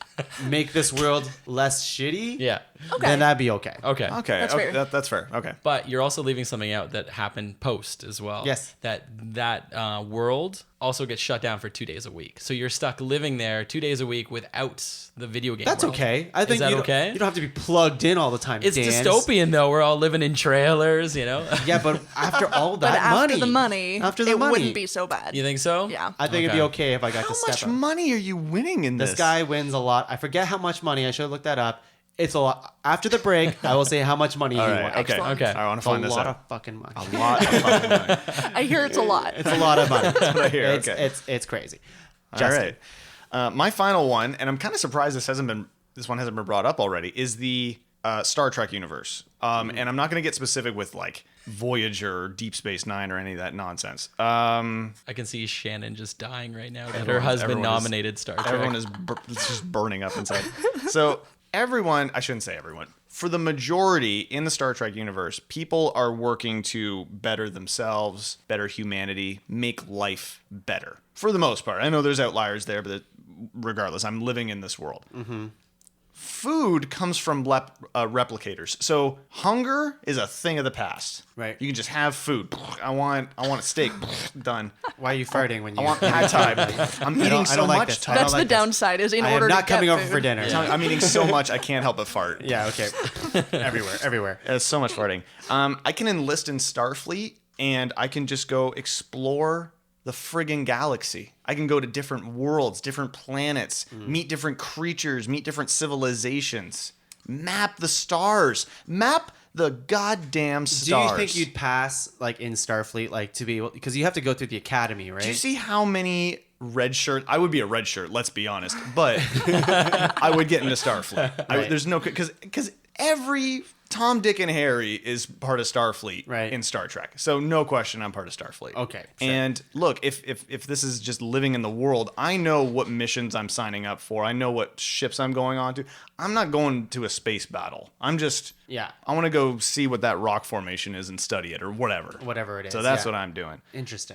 make this world less shitty. Yeah. Okay. Then that'd be okay. Okay. Okay, That's okay, fair. that's fair. Okay. But you're also leaving something out that happened post as well. Yes. That world also gets shut down for 2 days a week. So you're stuck living there 2 days a week without the video game. That's world. okay. I think Is that you don't, okay? you don't have to be plugged in all the time. It's Dan. dystopian though. We're all living in trailers, you know. Yeah, but after all But that after money, the money, after the it money, wouldn't be so bad. You think so? Yeah. I think it'd be Okay. okay if I got How to step much up. money are you winning in this? This guy wins a lot. I forget how much money. I should have looked that up. It's a lot. After the break, I will say how much money All he right. won. Okay. Excellent. Okay. I want to It's a find this lot out. of fucking money. A lot of fucking money. I hear it's a lot. It's a lot of money. what I hear, It's, okay. it's crazy. All Justin. right. My final one, and I'm kind of surprised this one hasn't been brought up already, is the Star Trek universe. And I'm not going to get specific with like Voyager or Deep Space Nine or any of that nonsense. I can see Shannon just dying right now that her Everyone- husband everyone is- nominated Star Trek. Everyone is it's just burning up inside. So everyone, I shouldn't say everyone, for the majority in the Star Trek universe, people are working to better themselves, better humanity, make life better. For the most part. I know there's outliers there, but regardless, I'm living in this world. Food comes from replicators. So hunger is a thing of the past. Right. You can just have food. I want a steak. Done. Why are you farting when you? I want pad thai. I'm eating I so don't like much this. thai. I don't That's like the this. downside. Is in I order am not to get coming over food. for dinner. I'm eating so much I can't help but fart. Yeah. Okay. Everywhere. There's so much farting. I can enlist in Starfleet and I can just go explore the friggin' galaxy. I can go to different worlds, different planets, meet different creatures, meet different civilizations, map the stars, map the goddamn Do stars. you think you'd pass like in Starfleet, like to be able because you have to go through the academy, right? Do you see how many red shirt? I would be a red shirt, let's be honest, but I would get into Starfleet. Right. There's no because every Tom, Dick, and Harry is part of Starfleet Right. in Star Trek. So no question, I'm part of Starfleet. Okay, sure. And look, if this is just living in the world, I know what missions I'm signing up for. I know what ships I'm going on to. I'm not going to a space battle. I'm just Yeah. I want to go see what that rock formation is and study it or whatever. Whatever it is. So that's yeah. what I'm doing. Interesting.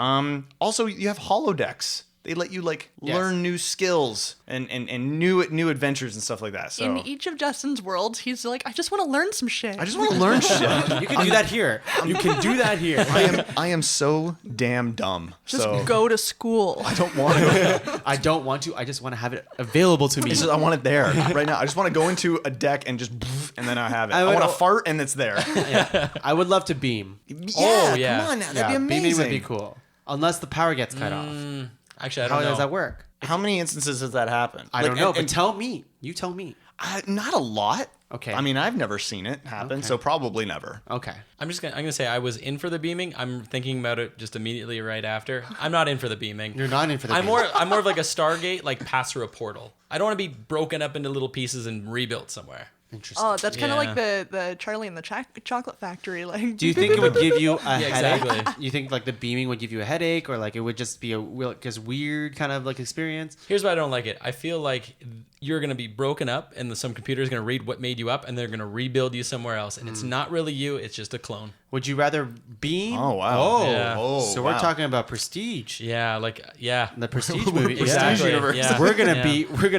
Also, you have holodecks. They let you like Yes. learn new skills and new adventures and stuff like that. So In each of Justin's worlds, he's like, I just want to learn some shit. I just want to learn shit. You can do that here. You can do that here. I am so damn dumb. just so go to school. I don't want to. I don't want to. I just want to have it available to me. I want it there right now. I just want to go into a deck and just and then I have it. I I, would- want to fart and it's there. I would love to beam. Oh, yeah. Come on now, that'd Yeah, be amazing. beaming would be cool. Unless the power gets cut off. Actually, I How don't know. does that work? How many instances has that happened? I don't know, but tell me. You tell me. Not a lot. Okay. I mean, I've never seen it happen, so probably never. Okay. I'm gonna say I was in for the beaming. I'm thinking about it just immediately right after. I'm not in for the beaming. You're not in for the I'm beaming. more of like a Stargate, like pass through a portal. I don't want to be broken up into little pieces and rebuilt somewhere. Interesting. Oh, that's kind of Yeah. like the Charlie and the Chocolate Factory. Like, Do you think it would give you a Yeah, headache? exactly. You think like the beaming would give you a headache, or like it would just be a just weird kind of like experience? Here's why I don't like it. I feel like you're going to be broken up and some computer is going to read what made you up and they're going to rebuild you somewhere else. And it's not really you. It's just a clone. Would you rather beam? Oh, wow. Oh, Yeah. Oh, so wow. we're talking about Prestige. Yeah. The Prestige movie. Exactly. universe. Yeah. We're gonna Yeah. be we're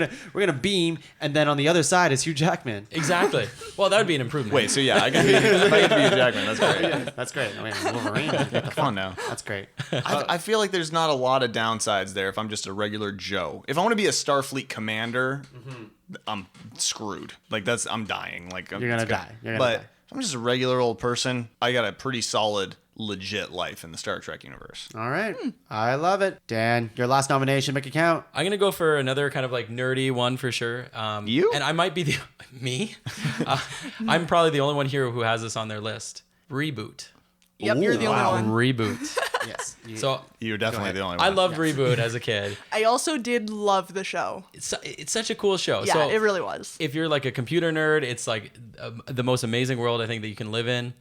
gonna beam, and then on the other side is Hugh Jackman. Exactly. Well, that would be an improvement. Wait, so yeah, I can be, if I get to be a Jackman, that's great. That's great. I mean, Wolverine. Come on now. That's great. I feel like there's not a lot of downsides there if I'm just a regular Joe. If I want to be a Starfleet commander, I'm screwed. Like I'm dying. Like You're gonna die. You're gonna but die. if I'm just a regular old person, I got a pretty solid, legit life in the Star Trek universe. All right. I love it. Dan, your last nomination, make it count. I'm gonna go for another kind of like nerdy one for sure. You? And I might be the me. I'm probably the only one here who has this on their list. Reboot. Yep, you're the wow. only one. Reboot. Yes. So You're definitely the only one. I loved Reboot as a kid. I also did love the show. It's such a cool show. Yeah, so it really was. if you're like a computer nerd, it's like the most amazing world I think that you can live in.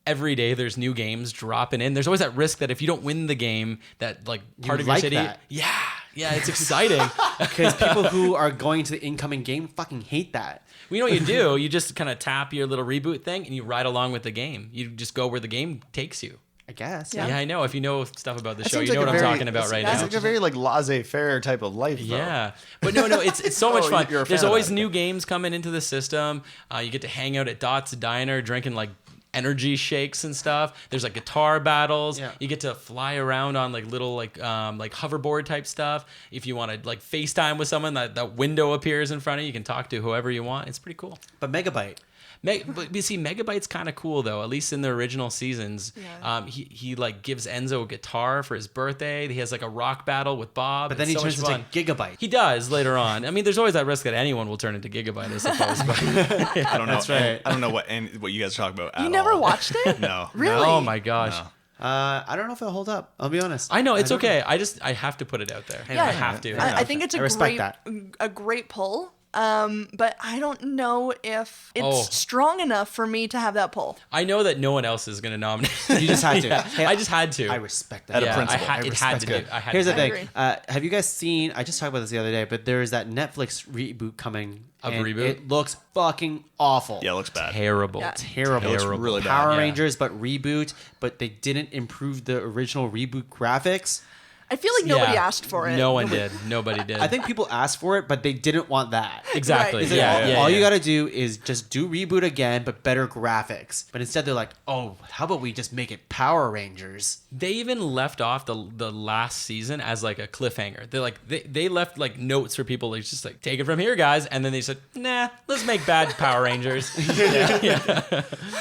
Every day there's new games dropping in. There's always that risk that if you don't win the game, that like part of your like city. that. Yeah, it's exciting. Because people who are going to the incoming game fucking hate that. Well, you know what you do? You just kind of tap your little reboot thing and you ride along with the game. You just go where the game takes you. I guess. Yeah. Yeah, I know. If you know stuff about the That show, you seems know like what a I'm very- talking about right That's now. like a very like laissez-faire type of life, though. Yeah, but no, it's so much Oh, fun. you're a fan There's of always that. new games coming into the system. You get to hang out at Dot's Diner drinking like energy shakes and stuff. There's like guitar battles. Yeah. You get to fly around on like little like hoverboard type stuff. If you want to like FaceTime with someone, that window appears in front of you. You can talk to whoever you want. It's pretty cool. But Megabyte. But you see, Megabyte's kind of cool though. At least in the original seasons, Yeah. he like gives Enzo a guitar for his birthday. He has like a rock battle with Bob. But then It's he so turns much into fun. Gigabyte. He does later on. I mean, there's always that risk that anyone will turn into Gigabyte, I suppose. But I don't know. That's right. I don't know what you guys talk about. You at never all. watched it? No. Really? oh my gosh, No. I don't know if it'll hold up. I'll be honest. I know it's don't okay. I have to put it out there. Yeah. I have to. I think it's I respect a great pull. But I don't know if it's Oh. strong enough for me to have that pull. I know that no one else is going to nominate. You just had to. Yeah, Hey, I just had to. I respect that. At a yeah, principle. it had to respect be. it. I had Here's to the be. thing. agree. Have you guys seen? I just talked about this the other day, but there's that Netflix reboot coming. Of and Reboot? It looks fucking awful. Yeah, it looks bad. Terrible. Yeah. Terrible. It looks really bad. Power yeah. Rangers, but reboot. But they didn't improve the original reboot graphics. I feel like nobody Yeah. asked for it. No one did. Nobody did. I think people asked for it, but they didn't want that. exactly. Right. Yeah, all yeah. you got to do is just do reboot again, but better graphics. But instead, they're like, "Oh, how about we just make it Power Rangers?" They even left off the last season as like a cliffhanger. They're like they left like notes for people. Like just like take it from here, guys. And then they said, "Nah, let's make bad Power Rangers."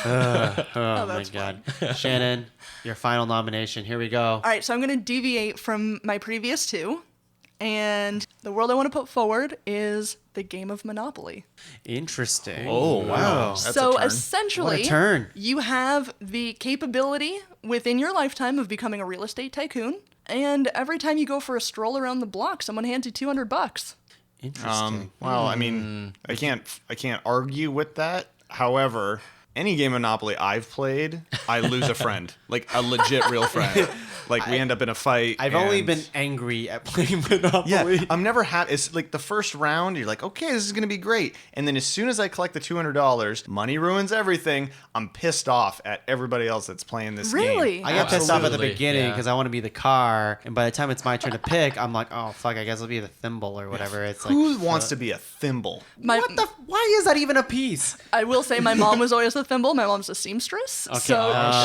Oh, my that's god, Shannon, your final nomination. Here we go. All right, so I'm going to deviate from my previous two. And the world I want to put forward is the game of Monopoly. Interesting. Oh, wow. That's so a turn. essentially, What a turn. you have the capability within your lifetime of becoming a real estate tycoon. And every time you go for a stroll around the block, someone hands you $200. Interesting. Well, I mean, I can't argue with that. However, any game of Monopoly I've played, I lose a friend, like a legit real friend. Like we end up in a fight. I've only and- been angry at playing Monopoly. Yeah, I'm never happy. It's like the first round, you're like, okay, this is gonna be great, and then as soon as I collect the $200, money ruins everything. I'm pissed off at everybody else that's playing this Really? game. I got pissed off at the Absolutely, beginning yeah. because I want to be the car, and by the time it's my turn to pick, I'm like, oh fuck, I guess I'll be the thimble or whatever. It's like, Who wants to be a thimble? My, Why is that even a piece? I will say my mom was always the thimble. My mom's a seamstress, Okay. so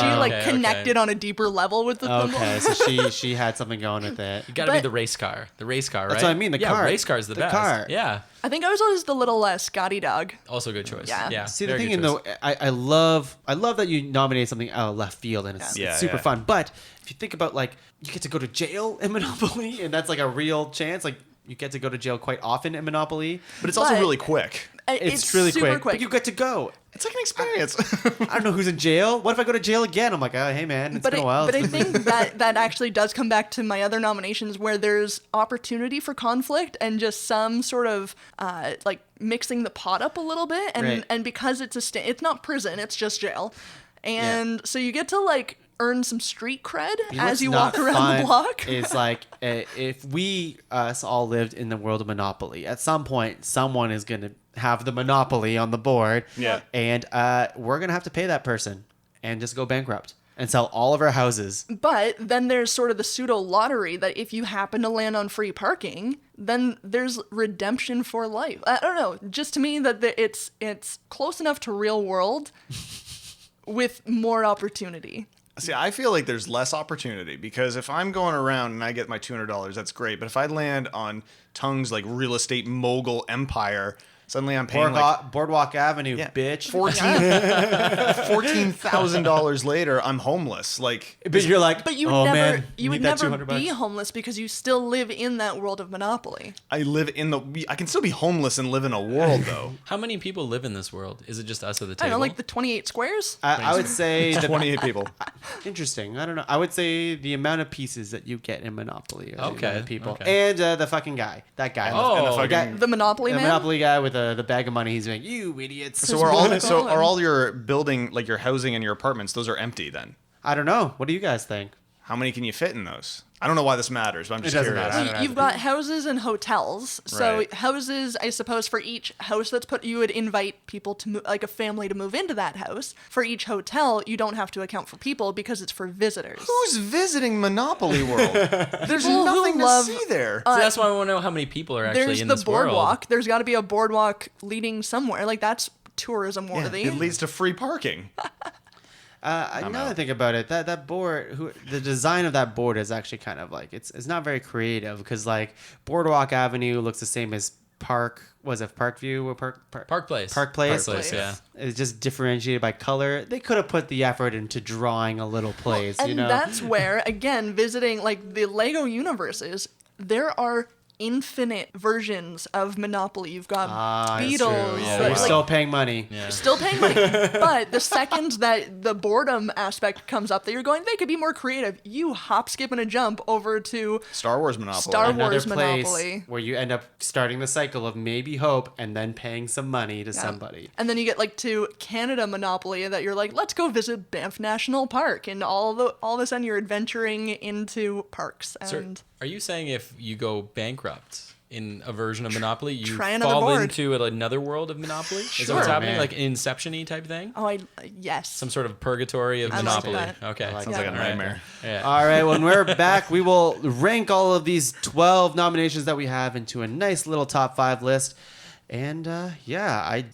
she like okay, connected on a deeper level with the thimble. Okay, so she had something going with it. You gotta be But- the race car. The race car, right? That's what I mean, the yeah, car. race car is the The best. car. Yeah. I think I was always the little Scotty dog. Also a good choice. Yeah. Yeah. See, the very thing good in choice. though, I love that you nominated something out of left field and it's, Yeah. it's super Yeah. fun. But if you think about like you get to go to jail in Monopoly, and that's like a real chance. Like you get to go to jail quite often in Monopoly, But it's also But- really quick. it's really super quick. But you get to go. It's like an experience. I don't know who's in jail. What if I go to jail again? I'm like, oh, hey man, it's But been a while. but I think that actually does come back to my other nominations where there's opportunity for conflict and just some sort of like mixing the pot up a little bit, and Right. and because it's not prison, it's just jail, and so you get to like earn some street cred You know as what's you not walk around fun the block. is like if we us all lived in the world of Monopoly, at some point someone is gonna have the monopoly on the board, Yeah. and we're gonna have to pay that person and just go bankrupt and sell all of our houses. But then there's sort of the pseudo lottery that if you happen to land on free parking, then there's redemption for life. I don't know. Just to me that it's close enough to real world with more opportunity. See, I feel like there's less opportunity because if I'm going around and I get my $200, that's great. But if I land on Tung's like real estate mogul empire, suddenly I'm paying like Boardwalk Avenue, Yeah. bitch. $14,000 later, I'm homeless. Like, But you're like, But you oh, never man, you would need that never 200 be bucks. homeless because you still live in that world of Monopoly. I live in I can still be homeless and live in a world though. How many people live in this world? Is it just us at the I table? don't know, like the 28 squares? I would say the 28 people. Interesting. I don't know. I would say the amount of pieces that you get in Monopoly. Are the Okay, amount of people. okay. And the fucking guy. That guy. Oh, And the fucking- guy- The Monopoly the man? Monopoly guy with the bag of money. He's like, you idiots. So are all your building, like your housing and your apartments, those are empty then? I don't know. What do you guys think? How many can you fit in those? I don't know why this matters, but I'm just doesn't curious. matter. I don't know. You've got houses and hotels. So Right. houses, I suppose, for each house that's put, you would invite people to move, like a family to move into that house. For each hotel, you don't have to account for people because it's for visitors. Who's visiting Monopoly World? There's People who nothing love- to see there. So that's why I want to know how many people are actually There's in the this world. boardwalk. There's got to be a boardwalk leading somewhere. Like that's tourism worthy. It leads to free parking. Now that I think about it, that board, the design of that board is actually kind of like it's not very creative because like Boardwalk Avenue looks the same as Parkview or Park Place. Park Place. Park Place, yeah. It's just differentiated by color. They could have put the effort into drawing a little place, And you know. that's where, again, visiting like the Lego universes, there are infinite versions of Monopoly. You've got that's Beetles. true. Yeah, So you're like, still paying money. Yeah. still paying money. But the second that the boredom aspect comes up, that you're going, they could be more creative. You hop, skip, and a jump over to Star Wars Monopoly. Star Another Wars place Monopoly. where you end up starting the cycle of maybe hope and then paying some money to somebody. And then you get like to Canada Monopoly that you're like, let's go visit Banff National Park, and all of a sudden you're adventuring into parks So and are you saying if you go bankrupt in a version of Monopoly, you Try another fall board. into another world of Monopoly? Is that Sure. what's happening? Man. Like Inception-y type thing? yes. Some sort of purgatory of I like Monopoly. that. Okay. I like Sounds like a All right. nightmare. Yeah. All right, when we're back, we will rank all of these 12 nominations that we have into a nice little top 5 list. And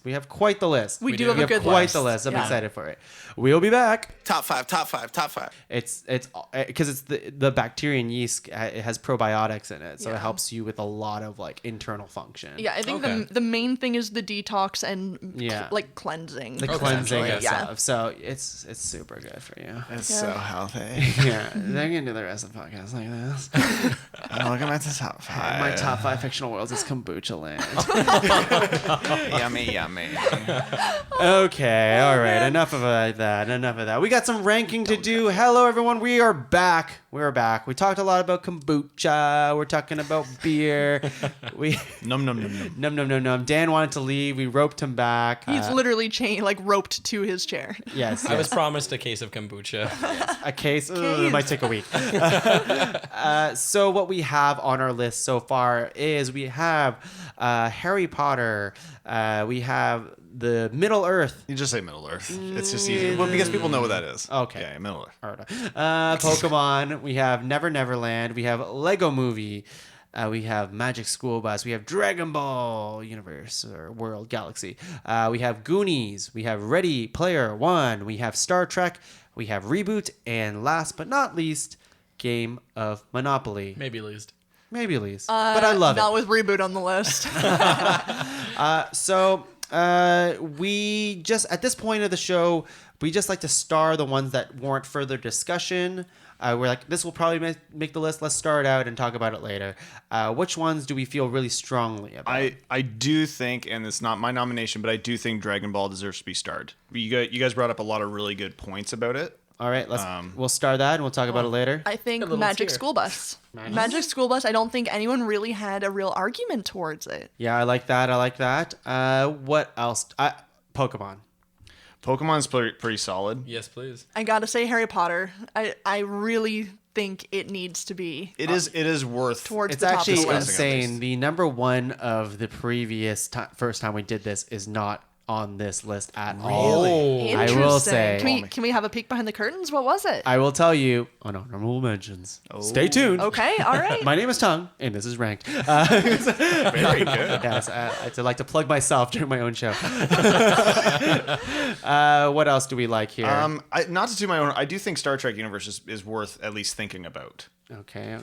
we have quite the list. We do have we a good quite list. the list. I'm Yeah. excited for it. We'll be back. Top five, top five, top five. It's because it's the bacterium yeast. It has probiotics in it, so it Yeah. helps you with a lot of like internal function. Yeah, I think Okay. the main thing is the detox and Yeah. like cleansing. The Okay. cleansing Okay. and Yeah. stuff. So it's super good for you. It's Yeah. so healthy. Yeah, they're gonna do the rest of the podcast like this. Welcome back to top five. My top 5 fictional worlds is kombucha land. Yummy, yummy. Okay, all right. Enough of that. Enough of that. We got some ranking to do. Hello, everyone. We are back. We're back. We talked a lot about kombucha. We're talking about beer. We Num num num num. num. Dan wanted to leave. We roped him back. He's literally roped to his chair. Yes, I was yes. promised a case of kombucha. A case. It might take a week. So what we have on our list so far is we have Harry Potter. We have the Middle Earth. You just say Middle Earth. It's just easy. Well, because people know what that is. Okay. Yeah, Middle Earth. Pokemon. We have Never Neverland. We have Lego Movie. We have Magic School Bus. We have Dragon Ball Universe or World Galaxy. We have Goonies. We have Ready Player One. We have Star Trek. We have Reboot. And last but not least, Game of Monopoly. Maybe least. Maybe least. But I love Not it. with Reboot on the list. So we just, at this point of the show, we just like to star the ones that warrant further discussion. We're like, this will probably make the list. Let's start out and talk about it later. Which ones do we feel really strongly about? I do think, and it's not my nomination, but I do think Dragon Ball deserves to be starred. You guys brought up a lot of really good points about it. All right, we'll star that and we'll talk about it later. I think little Magic tier. School Bus. Magic School Bus, I don't think anyone really had a real argument towards it. Yeah, I like that. What else? Pokemon. Pokemon's pretty solid. Yes, please. I gotta say Harry Potter. I really think it needs to be It is worth. towards It's the top of actually the list. insane. The number one of the previous first time we did this is not on this list at all. Really? I will say. Can we have a peek behind the curtains? What was it? I will tell you on honorable mentions. Stay tuned. Okay, all right. My name is Tung, and this is Ranked. Very good. Yes, I like to plug myself during my own show. What else do we like here? Not to do my own. I do think Star Trek Universe is worth at least thinking about. Okay.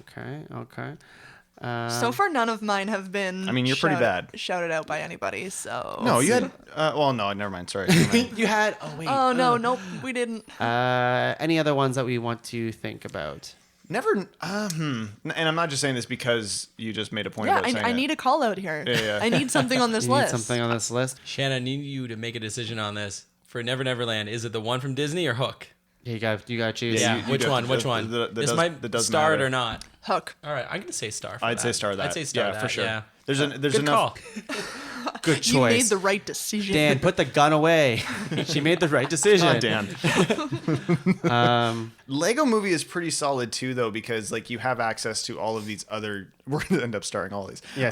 So far, none of mine have been. I mean, you're pretty bad. Shouted out by anybody. So No, you had. Well, no, never mind. Sorry. Never mind. You had. Oh wait. Oh no, nope, we didn't. Any other ones that we want to think about? Never. And I'm not just saying this because you just made a point Yeah, about saying I it. need a call out here. Yeah. I need something on this You need list. something on this list? Shannon, I need you to make a decision on this. For Never Never Land, is it the one from Disney or Hook? Yeah, you got to choose. Yeah, Yeah, you which got- one? Which that- one? that This does- might that does star it matter. or not. Hook. All right, I'm gonna say star. For I'd that. say star that. I'd say star yeah, that. for sure. Yeah. There's Good enough. call. Good You choice. made the right decision. Dan, put the gun away. She made the right decision. Oh, Dan. Lego Movie is pretty solid too, though, because like you have access to all of these other. We're gonna end up starring all these. Yes.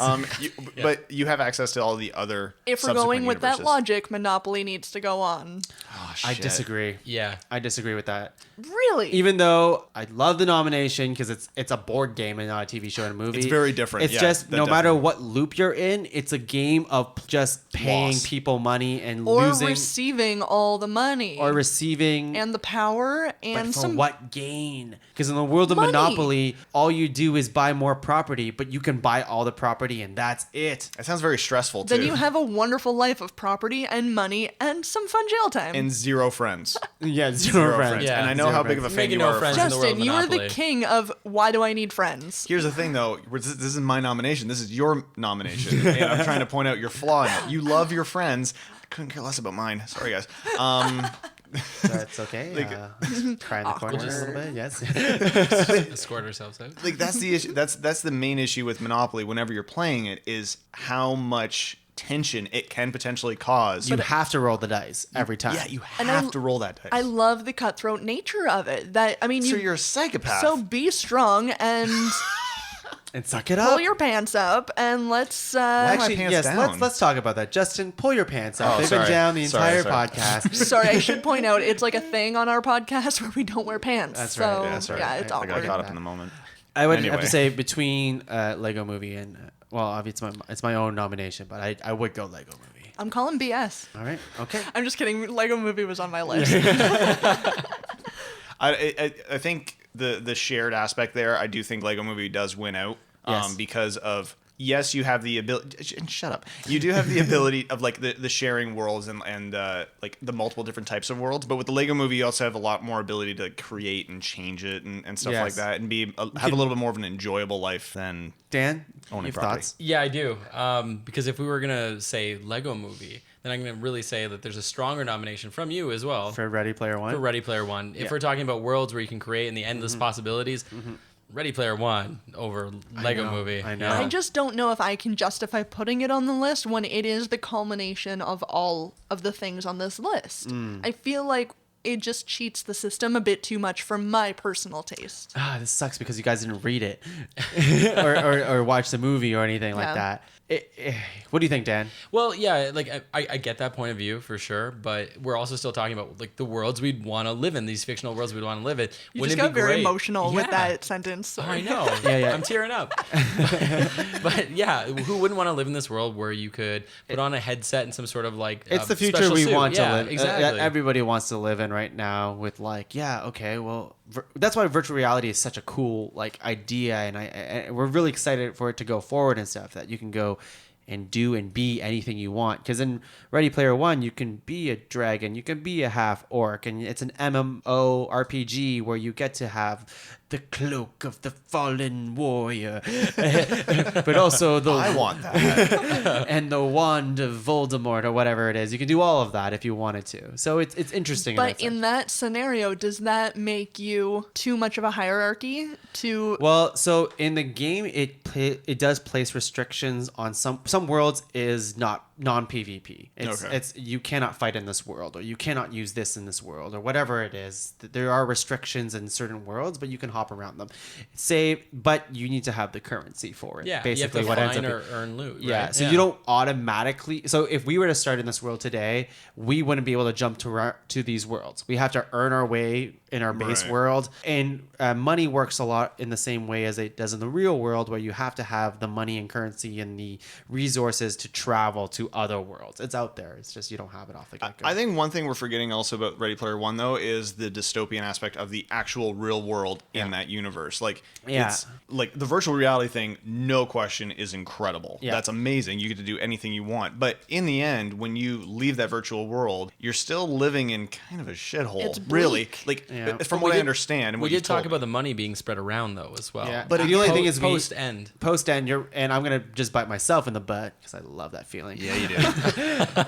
But you have access to all the other. If we're subsequent going with that universes. logic, Monopoly needs to go on. Oh, I shit. disagree. Yeah. I disagree with that. Really? Even though I love the nomination because it's a board game and not a TV show and a movie. It's very different. It's Yeah, just that no matter definitely. what loop you're in, it's a game of just paying Loss. people money and or losing receiving all the money or receiving. and the power but and for some. what gain? Because in the world of Money. Monopoly, all you do is buy more property, but you can buy all the property and that's it. That sounds very stressful too. Then you have a wonderful life of property and money and some fun jail time. and zero friends. Yeah, Zero friends. Yeah, And I know zero how big of a friends. fan Making you no are. friends in the world Justin, of you are the Monopoly. king of why do I need friends? Here's the thing, though. This isn't my nomination. This is your nomination, and I'm trying to point out your flaw in it. You love your friends. I couldn't care less about mine. Sorry, guys. That's okay. Cry in the corner a little bit. Yes. Escort ourselves out. Like that's the issue. That's the main issue with Monopoly. Whenever you're playing it, is how much tension it can potentially cause. You have to roll the dice every time. yeah, you And have to roll that dice. I love the cutthroat nature of it. That I mean, so you you're a psychopath. so be strong and And suck it up. pull your pants up and let's. Actually, pants yes. down? Let's talk about that. Justin, pull your pants up. Oh, They've been sorry. down the Sorry, entire sorry. podcast. Sorry, I should point out it's like a thing on our podcast where we don't wear pants. That's so, right. yeah, sorry. Yeah, it's I I awkward. got caught up in the moment. I would have Anyway. to say between Lego Movie and well, obviously it's my own nomination, but I would go Lego Movie. I'm calling BS. All right. Okay. I'm just kidding. Lego Movie was on my list. I think the shared aspect there. I do think Lego Movie does win out. Yes. Because of. Yes, you have the ability. Shut up. You do have the ability of like the sharing worlds and like the multiple different types of worlds. But with the Lego Movie, you also have a lot more ability to create and change it and stuff like Yes. that, and have a little bit more of an enjoyable life than. Dan, Owning your property. thoughts? Yeah, I do. Because if we were gonna say Lego Movie, then I'm gonna really say that there's a stronger nomination from you as well For Ready Player One. for Ready Player One. If we're talking about worlds where you can create and the endless possibilities, Ready Player One over Lego know, Movie. I know. Yeah. I just don't know if I can justify putting it on the list when it is the culmination of all of the things on this list. I feel like it just cheats the system a bit too much for my personal taste. Ah, this sucks because you guys didn't read it or watch the movie or anything like Yeah. that. What do you think, Dan? Well, yeah, like I get that point of view for sure, but we're also still talking about like the worlds we'd want to live in, these fictional worlds we'd want to live in. You Wouldn't just it got be very great? emotional with Yeah. that sentence. Oh, Sorry. I know. Yeah. I'm tearing up. But yeah, who wouldn't want to live in this world where you could put on a headset and some sort of like It's the future special we suit? want to Yeah, live. Exactly. Everybody wants to live in right now with like, yeah, okay, well, that's why virtual reality is such a cool like idea, and we're really excited for it to go forward and stuff, that you can go and do and be anything you want. Because in Ready Player One, you can be a dragon, you can be a half orc, and it's an MMO RPG where you get to have the cloak of the fallen warrior, but also the I want that. and the wand of Voldemort or whatever it is. You can do all of that if you wanted to. So it's interesting. But in in that scenario, does that make you too much of a hierarchy to? well, so in the game, it does place restrictions on some worlds is not non-PvP. It's you cannot fight in this world, or you cannot use this in this world, or whatever it is. There are restrictions in certain worlds, but you can hop around them. But you need to have the currency for it. Yeah, basically you what have ends to up. find or earn loot. Yeah, right? so you don't automatically. So if we were to start in this world today, we wouldn't be able to jump to these worlds. We have to earn our way in our base Right. world, and money works a lot in the same way as it does in the real world, where you have to have the money and currency and the resources to travel to other worlds. It's out there. It's just you don't have it off the get-go. I think one thing we're forgetting also about Ready Player One, though, is the dystopian aspect of the actual real world in that universe. Like, Yeah. it's like the virtual reality thing, no question, is incredible. Yeah. That's amazing. You get to do anything you want. But in the end, when you leave that virtual world, you're still living in kind of a shithole. It's really. bleak. Like, Yeah. from We what I did- understand, and We what you did talk told about me. the money being spread around though as well. Yeah. But the only thing is post end. post end, and I'm gonna just bite myself in the butt because I love that feeling. Yeah, you do.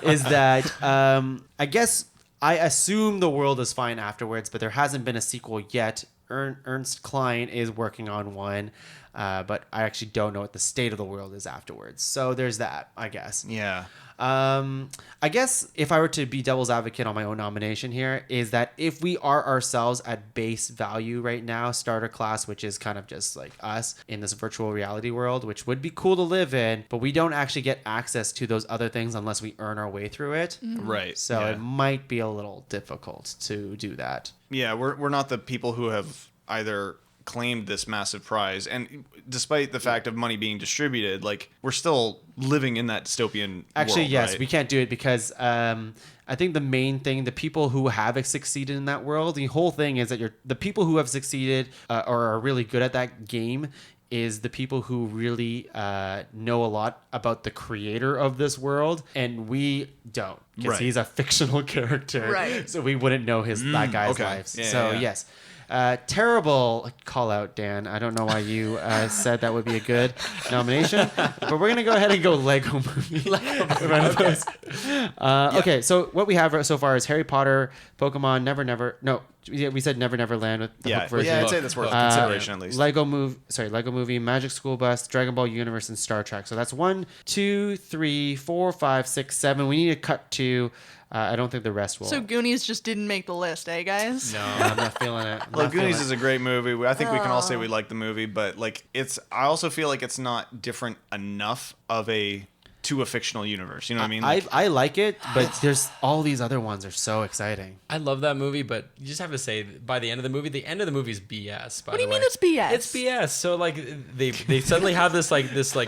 Is that I guess I assume the world is fine afterwards, but there hasn't been a sequel yet. Ernst Klein is working on one, but I actually don't know what the state of the world is afterwards. So there's that, I guess. Yeah. I guess if I were to be devil's advocate on my own nomination here, is that if we are ourselves at base value right now, starter class, which is kind of just like us in this virtual reality world, which would be cool to live in, but we don't actually get access to those other things unless we earn our way through it. Right. So yeah. it might be a little difficult to do that. Yeah, we're not the people who have either claimed this massive prize, and despite the fact of money being distributed, like, we're still living in that dystopian Actually, world, yes, right? we can't do it because I think the main thing, the people who have succeeded in that world, the whole thing is that the people who have succeeded or are really good at that game is the people who really know a lot about the creator of this world, and we don't, because Right. he's a fictional character, Right. so we wouldn't know that guy's okay. life. Yeah, So yeah. yes. Terrible call out, Dan. I don't know why you said that would be a good nomination, but we're gonna go ahead and go Lego Movie. Okay, so what we have so far is Harry Potter, Pokemon, Never Never. No, we said Never Never Land with the Yeah, book version. yeah, I'd say that's worth Uh, consideration at least. Lego Movie, Magic School Bus, Dragon Ball Universe, and Star Trek. So that's 1, 2, 3, 4, 5, 6, 7. We need to cut to. I don't think the rest will. So Goonies just didn't make the list, eh, guys? No. I'm not feeling it. Look, Goonies is a great movie. I think we can all say we like the movie, but like, I also feel like it's not different enough to a fictional universe. You know what I mean? Like, I like it, but there's all these other ones are so exciting. I love that movie, but you just have to say by the end of the movie is BS. By What do you the mean way. it's BS? It's BS. So like they suddenly have this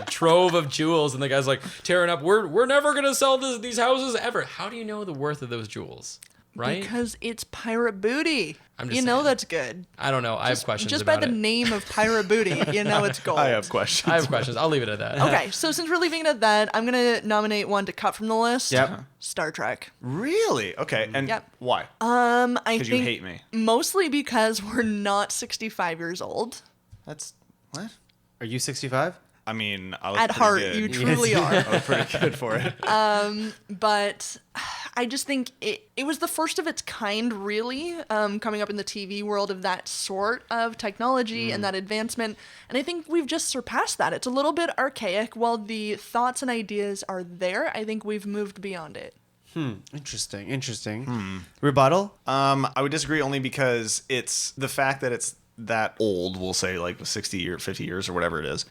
trove of jewels, and the guy's like tearing up. We're never gonna sell these houses ever. How do you know the worth of those jewels? Right? Because it's pirate booty. I'm just You know saying. that's good. I don't know. I have questions Just by about the it. name of pirate booty, you know it's gold. I have questions. I have questions. I'll leave it at that. Okay, so since we're leaving it at that, I'm gonna nominate one to cut from the list. Yep. Star Trek. Really? Okay. And Yep. why? I Because you think hate me. mostly because we're not 65 years old. That's what? Are you 65? I mean, I was At pretty heart, good. you truly are. I was pretty good for it. But I just think it was the first of its kind, really, coming up in the TV world of that sort of technology and that advancement. And I think we've just surpassed that. It's a little bit archaic. While the thoughts and ideas are there, I think we've moved beyond it. Interesting. Rebuttal? I would disagree only because it's the fact that it's that old, we'll say like 60 or 50 years or whatever it is.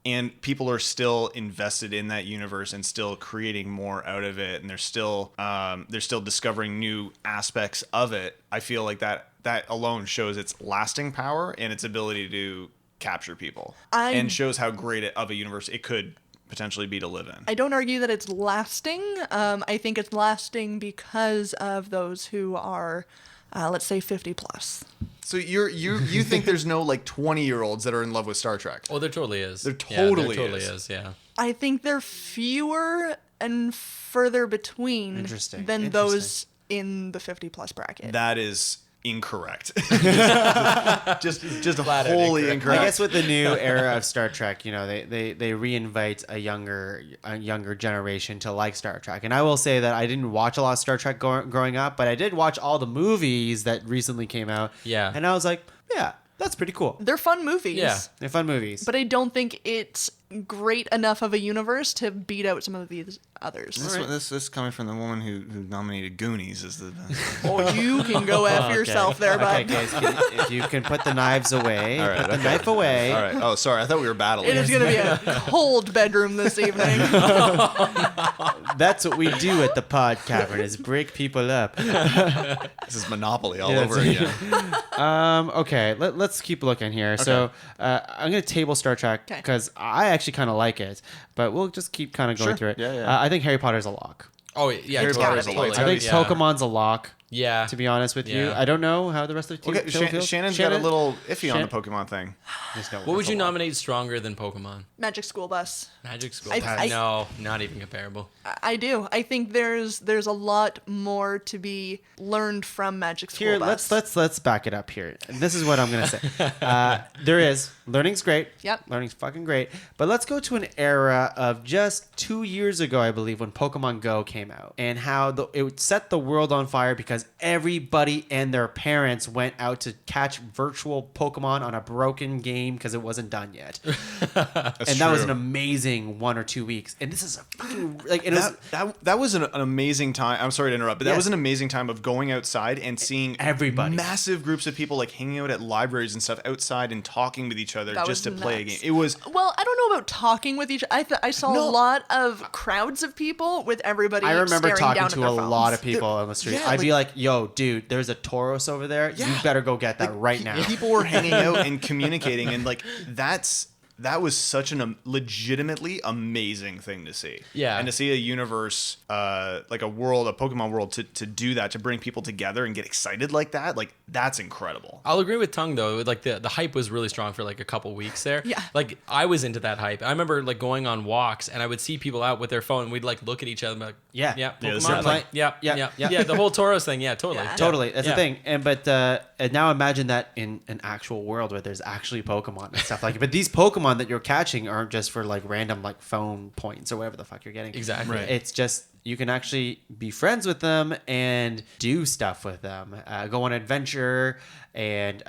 And people are still invested in that universe and still creating more out of it. And they're still discovering new aspects of it. I feel like that alone shows its lasting power and its ability to capture people and shows how great of a universe it could potentially be to live in. I don't argue that it's lasting. I think it's lasting because of those who are, let's say, 50 plus. So you think there's no like 20-year-olds that are in love with Star Trek? Oh, there totally is. There totally is. Yeah. I think they're fewer and further between Interesting. than those in the 50 plus bracket. That is incorrect. just wholly incorrect. I guess with the new era of Star Trek, they reinvite a younger generation to like Star Trek. And I will say that I didn't watch a lot of Star Trek growing up, but I did watch all the movies that recently came out. Yeah. And I was like, yeah, that's pretty cool. They're fun movies. Yeah. They're fun movies. But I don't think it's great enough of a universe to beat out some of these others. This is coming from the woman who nominated Goonies as the. Oh, you can go F yourself there, Okay, bud. guys, if you can put the knives away, All right, put the okay. knife away. All right. Oh, sorry. I thought we were battling. It is going to be a cold bedroom this evening. That's what we do at the Pod Cavern, is break people up. This is Monopoly all Yeah, over again. Okay, let's keep looking here. So I'm going to table Star Trek 'Kay. because I actually kind of like it, but we'll just keep kind of going through it. Yeah. I think Harry Potter's a lock. Oh, yeah. Harry totally. Potter's a Totally. lot. I think Yeah. Pokemon's a lock, Yeah. to be honest with you. Yeah. I don't know how the rest of the team Okay, feels. Shannon's got a little iffy on the Pokemon thing. What would you nominate stronger than Pokemon? Magic School Bus. Magic School. I- No, not even comparable. I do. I think there's a lot more to be learned from Magic School Here, Bus. let's back it up here. This is what I'm gonna say. There is learning's great. Yep. Learning's fucking great. But let's go to an era of just 2 years ago, I believe, when Pokemon Go came out, and how it set the world on fire because everybody and their parents went out to catch virtual Pokemon on a broken game because it wasn't done yet. And that was an amazing 1 or 2 weeks. And this is a fucking like it was, That was an amazing time. I'm sorry to interrupt, but that Yes. was an amazing time of going outside and seeing Everybody. massive groups of people like hanging out at libraries and stuff outside and talking with each other That just to was play a game. nuts. It was Well, I don't know about talking with each. I saw a lot of crowds of people with everybody. I remember staring talking down to at their a phones. lot of people on the street. yeah, I'd be like, yo, dude, there's a Tauros over there. You better go get that right now. people were hanging out and communicating, and like that was such an legitimately amazing thing to see. Yeah. And to see a universe, like a Pokemon world, to do that, to bring people together and get excited like that, like that's incredible. I'll agree with Tung though. Like the hype was really strong for like a couple weeks there. Yeah. Like I was into that hype. I remember like going on walks and I would see people out with their phone. And we'd like look at each other and be like, Yeah. yeah, Yeah, Pokemon. they're Like, Yeah. yeah. The whole Tauros thing. Yeah, totally. Yeah. Totally, that's Yeah. the thing. And now imagine that in an actual world where there's actually Pokemon and stuff like it. But these Pokemon that you're catching aren't just for like random like phone points or whatever the fuck you're getting. Exactly. Right. It's just you can actually be friends with them and do stuff with them. Go on an adventure and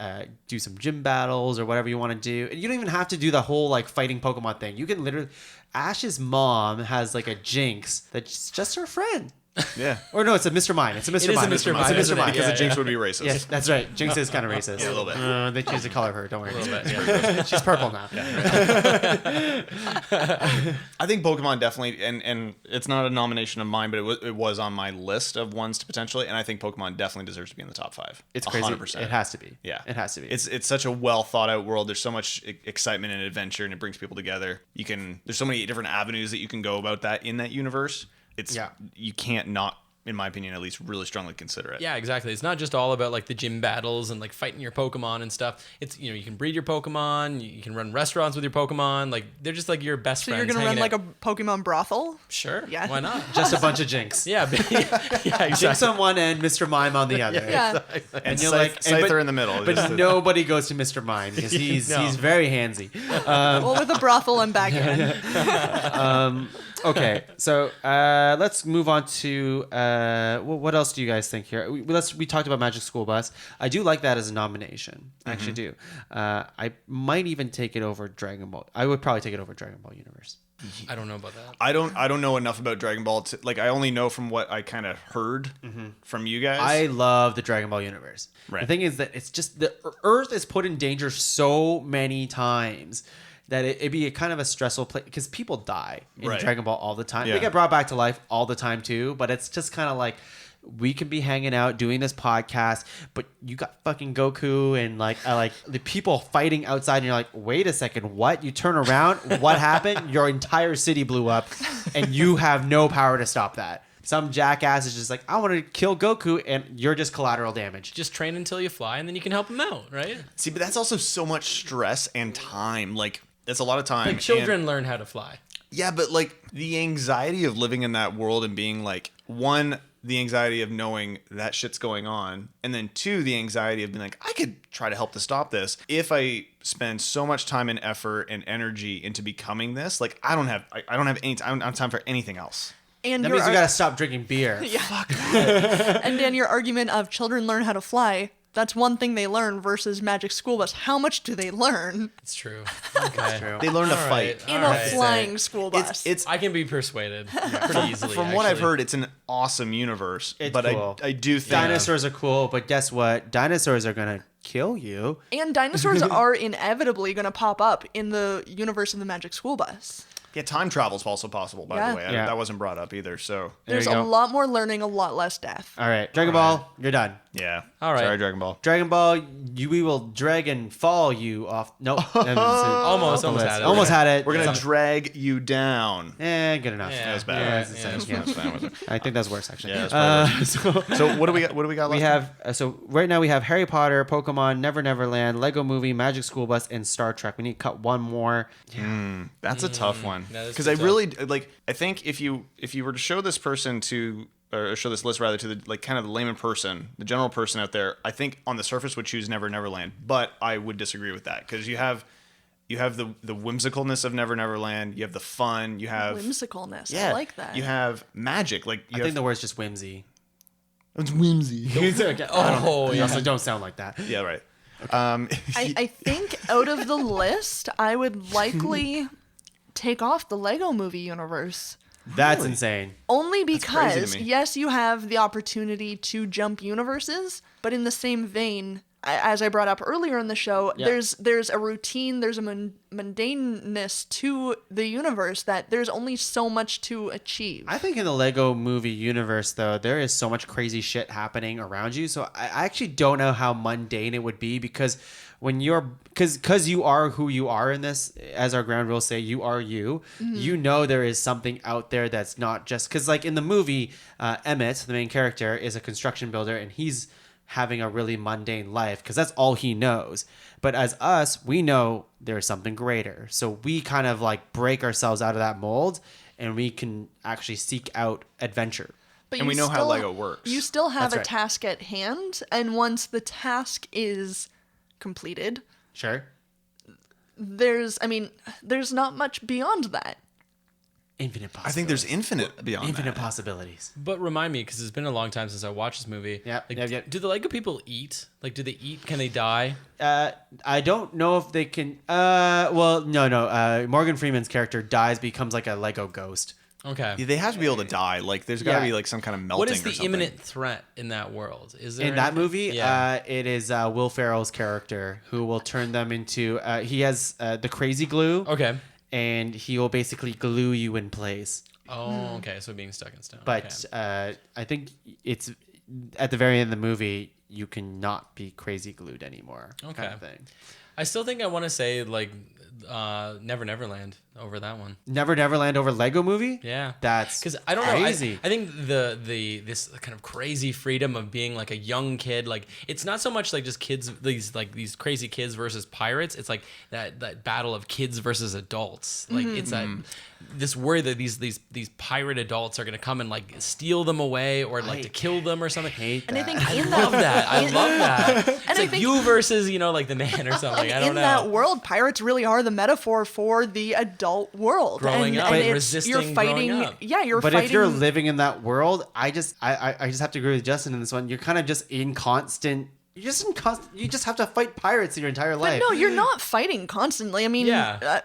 do some gym battles or whatever you want to do. And you don't even have to do the whole like fighting Pokemon thing. You can literally. Ash's mom has like a Jinx that's just her friend. Yeah. Or no, it's a Mr. Mime. It's a Mr. It is a Mime. Mr. Mime, It's a Mr. isn't it? Mime. Because Yeah, the Jinx yeah. would be racist. Yes, that's right. Jinx is kind of racist. Yeah, a little bit. They changed the color of her. Don't worry. A little bit, yeah. She's purple now. I think Pokemon definitely, and it's not a nomination of mine, but it was on my list of ones to potentially, and I think Pokemon definitely deserves to be in the top 5. It's crazy. 100%. It has to be. Yeah, It has to be. It's such a well thought out world. There's so much excitement and adventure, and it brings people together. There's so many different avenues that you can go about that in that universe. You can't not, in my opinion, at least really strongly consider it. Yeah, exactly. It's not just all about like the gym battles and like fighting your Pokemon and stuff. It's, you can breed your Pokemon, you can run restaurants with your Pokemon. Like they're just like your best So friends. you're gonna run hanging like out. a Pokemon brothel? Sure. Yeah. Why not? just a bunch of Jinx. Yeah. Exactly. Jinx on one end, Mr. Mime on the other. Yeah. And you're Scyther in the middle. But just to- nobody goes to Mr. Mime because he's No. very handsy. Well, with a brothel, I'm back in. Okay, so let's move on to what else do you guys think here? We talked about Magic School Bus. I do like that as a nomination. I actually do. I might even take it over Dragon Ball. I would probably take it over Dragon Ball Universe. I don't know about that. I don't know enough about Dragon Ball. Like, I only know from what I kind of heard from you guys. I love the Dragon Ball universe. Right. The thing is that it's just the Earth is put in danger so many times that it'd be a kind of a stressful place because people die in Right. Dragon Ball all the time. Yeah. They get brought back to life all the time too, but it's just kind of like we could be hanging out doing this podcast, but you got fucking Goku and like the people fighting outside, and you're like, wait a second, what? You turn around, what happened? Your entire city blew up, and you have no power to stop that. Some jackass is just like, I want to kill Goku, and you're just collateral damage. Just train until you fly, and then you can help him out, right? See, but that's also so much stress and time. Like, that's a lot of time. Like children And- learn how to fly. yeah, but like the anxiety of living in that world and being like, one, the anxiety of knowing that shit's going on, and then two, the anxiety of being like, I could try to help to stop this. If I spend so much time and effort and energy into becoming this, like I don't have any time, I don't have time for anything else. And That your means you gotta stop drinking beer. and Dan, your argument of children learn how to fly, that's one thing they learn versus Magic School Bus. How much do they learn It's true. Okay. True. They learn to All fight. right. in All a right. flying school bus? It's I can be persuaded pretty easily. from what I've actually. heard, it's an awesome universe. It's but cool. I do think Dinosaurs are cool, but guess what? Dinosaurs are gonna kill you. And dinosaurs are inevitably going to pop up in the universe of the Magic School Bus. Yeah, time travel's also possible, by Yeah. the way. Yeah. That wasn't brought up either, so There's you a go. lot more learning, a lot less death. All right, Dragon Ball, you're done. yeah. All right. Sorry, Dragon Ball. Dragon Ball, we will drag and fall you off. No, Almost had it. Almost had it. We're gonna drag you down. good enough. Yeah. That was bad. Yeah, right? it's the same. that's Yeah. That's fine, was it? I think that's worse actually. Yeah, that's probably so So what do we got? What do we got left? we have so right now we have Harry Potter, Pokemon, Never Never Land, Lego Movie, Magic School Bus, and Star Trek. We need to cut one more. That's a tough one that is because I tough. really like. I think if you were to show this person to or show this list rather to the like kind of the layman person, the general person out there, I think on the surface would choose Never Never Land, but I would disagree with that because you have the whimsicalness of Never Never Land, you have the fun, you have Whimsicalness. yeah, I like that. you have magic, like you I have, think the word's just whimsy. it's whimsy. Oh, You yeah. also don't sound like that. Yeah, right. I think out of the list, I would likely take off the Lego Movie universe. That's insane. Only crazy because, to me. yes, you have the opportunity to jump universes, but in the same vein, as I brought up earlier in the show, Yeah. there's a routine, there's a mundaneness to the universe that there's only so much to achieve. I think in the Lego Movie universe, though, there is so much crazy shit happening around you. So I actually don't know how mundane it would be because when you're because you are who you are in this, as our ground rules say, you are you. You know there is something out there that's not just because like in the movie, Emmett, the main character, is a construction builder and he's having a really mundane life because that's all he knows. But as us, we know there's something greater. So we kind of like break ourselves out of that mold and we can actually seek out adventure. But And you we know how still- Lego works. You still have That's a right. task at hand, and once the task is completed, Sure. there's not much beyond that. Infinite possibilities. I think there's infinite beyond infinite that. possibilities. But remind me, because it's been a long time since I watched this movie. Yep, Like, yep. Do the Lego people eat? Like, do they eat? Can they die? I don't know if they can. Well, no. Morgan Freeman's character dies, becomes like a Lego ghost. Okay. Yeah, they have to be able to die. Like, there's got to Yeah. be like some kind of melting. What is or the something. imminent threat in that world? Is there In that anything? movie, Yeah. it is Will Ferrell's character who will turn them into. He has the crazy glue. Okay. And he will basically glue you in place. Oh, okay. So being stuck in stone. But okay. I think it's at the very end of the movie, you cannot be crazy glued anymore. Okay. Kind of thing. I still think I want to say like Never Neverland over that one. Never Neverland over Lego Movie? Yeah. That's Because I don't know. crazy. I think this kind of crazy freedom of being like a young kid, like it's not so much like just kids, these crazy kids versus pirates. It's like that battle of kids versus adults. Like it's that this worry that these pirate adults are gonna come and like steal them away or like to kill them or something. hate And I that. think in Love that, that. I love that. It's I like think- you versus like the man or something. I don't in know. that world, pirates really are the metaphor for the adult world. Growing up, it's- resisting you're fighting. growing up. Yeah, you're But fighting. if you're living in that world, I just have to agree with Justin in this one. You're kind of just in constant you just have to fight pirates your entire But life. no, you're not fighting constantly. I mean, Yeah.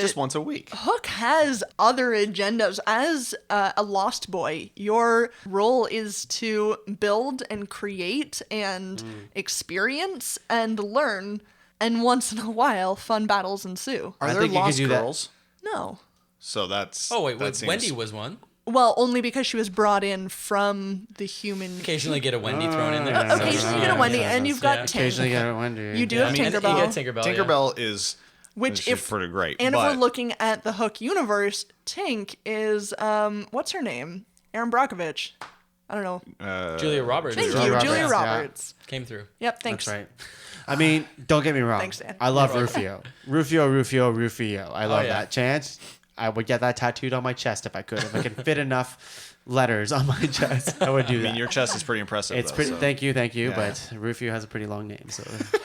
Just once a week. Hook has other agendas. As a Lost Boy, your role is to build and create and experience and learn, and once in a while, fun battles ensue. Are I there think you could lost do that. girls? No. So that's. Oh wait, that seems- Wendy was one. Well, only because she was brought in from the human. Occasionally get a Wendy thrown in there. Occasionally you get a Wendy, and you've got Tink. Occasionally get a Wendy. You do Yeah, have I mean, Tinkerbell. you get Tinkerbell. yeah. Tinkerbell is. Which, she's if pretty great. and if but we're looking at the Hook universe, Tink is what's her name? Aaron Brockovich. I don't know. Julia Roberts. Thank you, Roberts, Julia yeah. Roberts. Came through. Yep, thanks. That's right. I mean, don't get me wrong. Thanks, Dan. I love Rufio. Rufio. I love yeah. that chance. I would get that tattooed on my chest if I could. If I could fit enough letters on my chest, I would do I that. mean, your chest is pretty impressive. It's though, pretty. so Thank you. Yeah. But Rufio has a pretty long name, so 5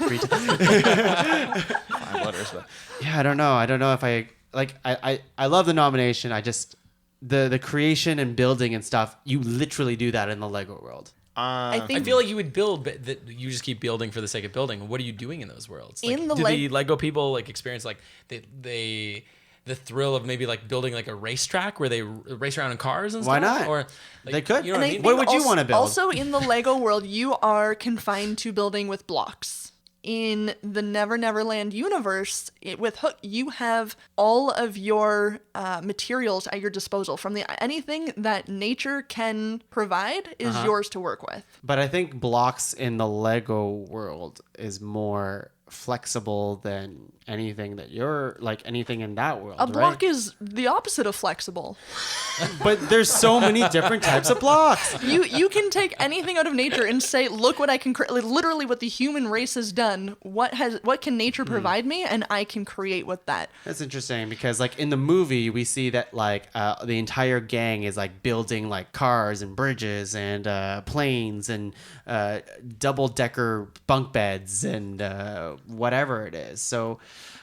letters, but yeah, I don't know. I don't know if I like. I love the nomination. I just the creation and building and stuff. You literally do that in the Lego world. I think I feel like you would build, but that you just keep building for the sake of building. What are you doing in those worlds? Like, In the do Leg- the Lego people like experience like the thrill of maybe like building like a racetrack where they race around in cars and Why stuff? not? Or like, They could. You know And what I I mean? think What would you also- wanna build? Also, in the Lego world, you are confined to building with blocks. In the Never Never Land universe, with Hook, you have all of your materials at your disposal. From anything that nature can provide is yours to work with. But I think blocks in the Lego world is more flexible than anything that you're like anything in that world. A block right? is the opposite of flexible. But there's so many different types of blocks. You can take anything out of nature and say, look what I can create. Literally, what the human race has done. What can nature provide me, and I can create with that. That's interesting because like in the movie we see that like the entire gang is like building like cars and bridges and planes and double decker bunk beds and whatever it is. So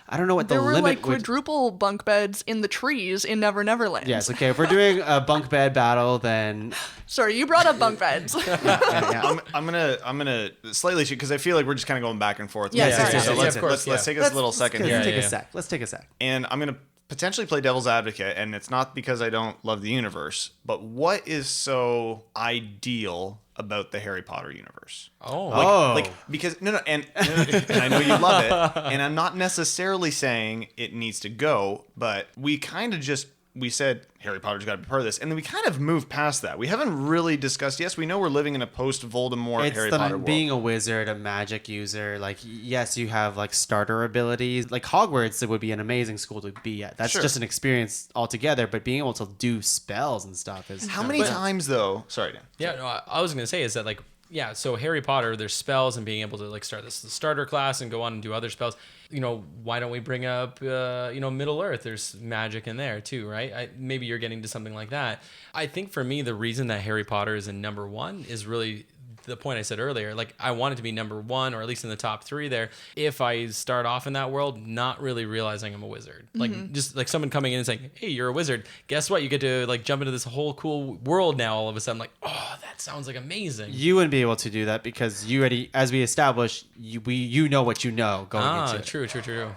I don't know what There the were limit like would. quadruple bunk beds in the trees in Never Never Land. Yes, okay. If we're doing a bunk bed battle, then Sorry, you brought up bunk beds. yeah. I'm gonna slightly because I feel like we're just kind of going back and forth. Yeah, with sorry, this. sorry. So Yeah, of course, let's take yeah. us a little second here. Let's take Yeah, a yeah. sec. Let's take a sec. And I'm going to potentially play devil's advocate, and it's not because I don't love the universe, but what is so ideal about the Harry Potter universe? Oh, Like because and I know you love it, and I'm not necessarily saying it needs to go, but we kind of just we said Harry Potter's got to be part of this, and then we kind of moved past that. We haven't really discussed. Yes, we know we're living in a post-Voldemort It's Harry the Potter world. being a wizard, a magic user. Like, yes, you have like starter abilities. Like Hogwarts, it would be an amazing school to be at. That's Sure. just an experience altogether. But being able to do spells and stuff is How many times though? Sorry, Dan. yeah. No, I was gonna say is that like yeah. So Harry Potter, there's spells and being able to like start this starter class and go on and do other spells. You know, why don't we bring up Middle Earth? There's magic in there too, right? Maybe you're getting to something like that. I think for me, the reason that Harry Potter is in number one is really the point I said earlier. Like I want it to be number one, or at least in the top three there. If I start off in that world, not really realizing I'm a wizard, like just like someone coming in and saying, "Hey, you're a wizard. Guess what? You get to like jump into this whole cool world now." All of a sudden, like, oh, that sounds like amazing. You wouldn't be able to do that because you already, as we established, you know what you know going into it. True.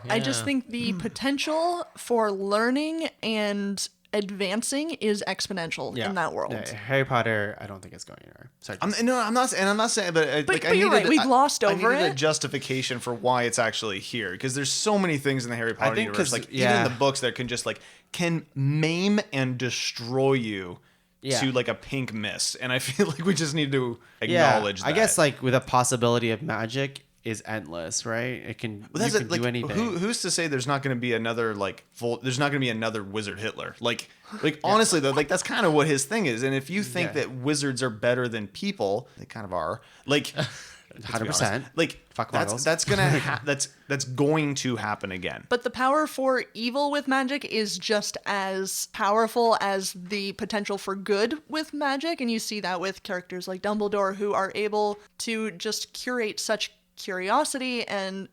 I just Yeah. think the potential for learning and advancing is exponential in that world. Yeah, Harry Potter, I don't think it's going anywhere. Sorry. I'm not saying, but like but I you're needed, right, we glossed I over needed a it. justification for why it's actually here because there's so many things in the Harry Potter think universe, 'cause- like even yeah. in the books that can just like can maim and destroy you Yeah. to like a pink mist, and I feel like we just need to yeah, acknowledge that. I guess like with a possibility of magic is endless, right? It can, Well, that's you it, can like, do anything. who's to say there's not going to be another there's not going to be another wizard Hitler? Like honestly though, like that's kind of what his thing is. And if you think Yeah. that wizards are better than people, they kind of are. Like 100%. Like Fuck that's muggles. that's gonna that's going to happen again. But the power for evil with magic is just as powerful as the potential for good with magic. And you see that with characters like Dumbledore, who are able to just curate such curiosity and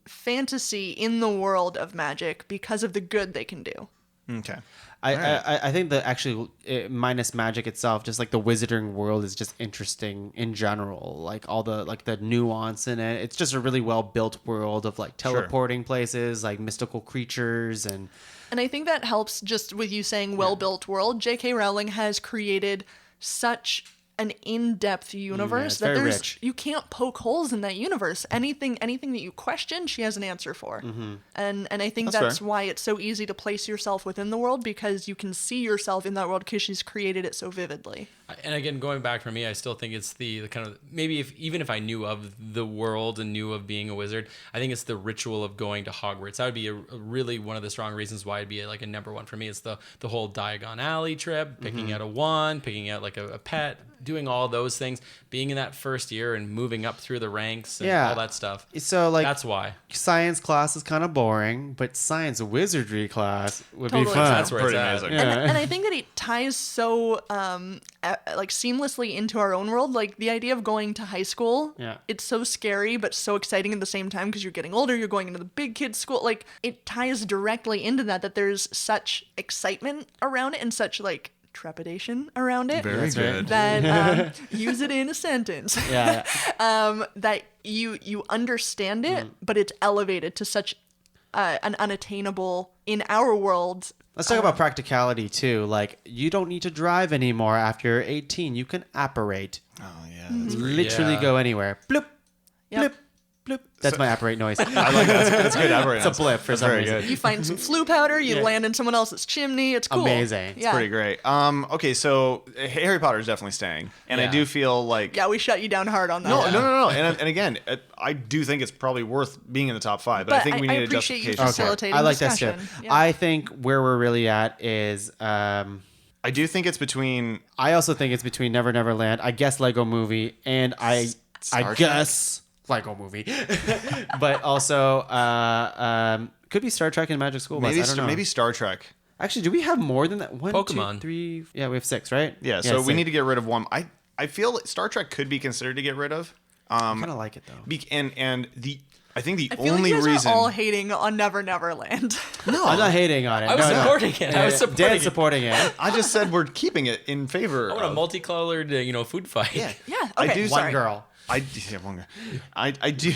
fantasy in the world of magic because of the good they can do. Okay. I think that actually minus magic itself, just like the wizarding world is just interesting in general. Like all the nuance in it. It's just a really well built world of like teleporting places, like mystical creatures and. And I think that helps just with you saying well-built world. J.K. Rowling has created such an in-depth universe it's that very rich. you can't poke holes in that universe. Anything that you question, she has an answer for. And I think that's fair. why it's so easy to place yourself within the world, because you can see yourself in that world because she's created it so vividly. And again, going back for me, I still think it's the kind of maybe even if I knew of the world and knew of being a wizard, I think it's the ritual of going to Hogwarts. That would be a really one of the strong reasons why it'd be like a number one for me. It's the whole Diagon Alley trip, picking out a wand, picking out like a pet, doing all those things, being in that first year and moving up through the ranks and all that stuff. So like That's why. science class is kind of boring, but science wizardry class would Totally. be fun. That's where Pretty it's at. amazing. Yeah. And I think that it ties so like seamlessly into our own world. Like the idea of going to high school, it's so scary but so exciting at the same time because you're getting older, you're going into the big kids school. Like it ties directly into that there's such excitement around it and such like trepidation around it. Very good. That use it in a sentence. Yeah. That you understand it, but it's elevated to such an unattainable in our world. Let's talk about practicality too. Like you don't need to drive anymore after you're 18. You can apparate. Oh yeah. That's Literally Yeah. go anywhere. Bloop, Yep. bloop, bloop. That's my apparate noise. I like that. That's good. It's a blip for some very reason. good. You find some flu powder, you land in someone else's chimney. It's cool. Amazing. It's Yeah. Pretty great. Okay, so Harry Potter is definitely staying, and I Yeah. do feel like Yeah, we shut you down hard on that. no. And again, I do think it's probably worth being in the top 5, but I think we need a appreciate you justification. facilitating I like that too. discussion. Yeah. I think where we're really at is. I do think it's between I also think it's between Never Never Land. I guess Lego Movie, and I Trek? guess Lego Movie, but also could be Star Trek and Magic School Bus. I don't know. maybe Star Trek. Actually, do we have more than that? 1, 2, Pokemon. 3. Yeah, we have 6, right? Yeah, so we 6. need to get rid of one. I feel like Star Trek could be considered to get rid of. I kind of like it though. I think the I feel only like you guys reason are all hating on Never Never Land. No, I'm not hating on it. I was No, no. supporting it. I was supporting Dan's it. supporting it. I just said we're keeping it in favor. I want a of- multicolored, food fight. Yeah, Yeah, I okay, do. One sorry. girl. I one girl. I do.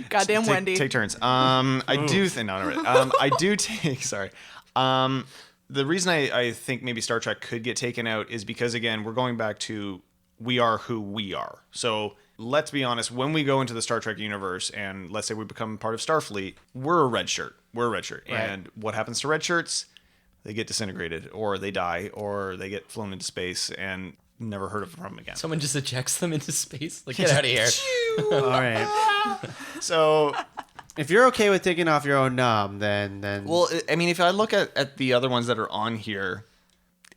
Goddamn take, Wendy. Take turns. I do think no, no, right. I do take. Sorry. The reason I think maybe Star Trek could get taken out is because again we're going back to we are who we are. So let's be honest. When we go into the Star Trek universe and let's say we become part of Starfleet, we're a red shirt. We're a red shirt. Right. And what happens to red shirts? They get disintegrated, or they die, or they get flown into space and never heard of them again. Someone just ejects them into space. Like, get out of here. All right. So If you're okay with taking off your own nom, then well, I mean, if I look at the other ones that are on here,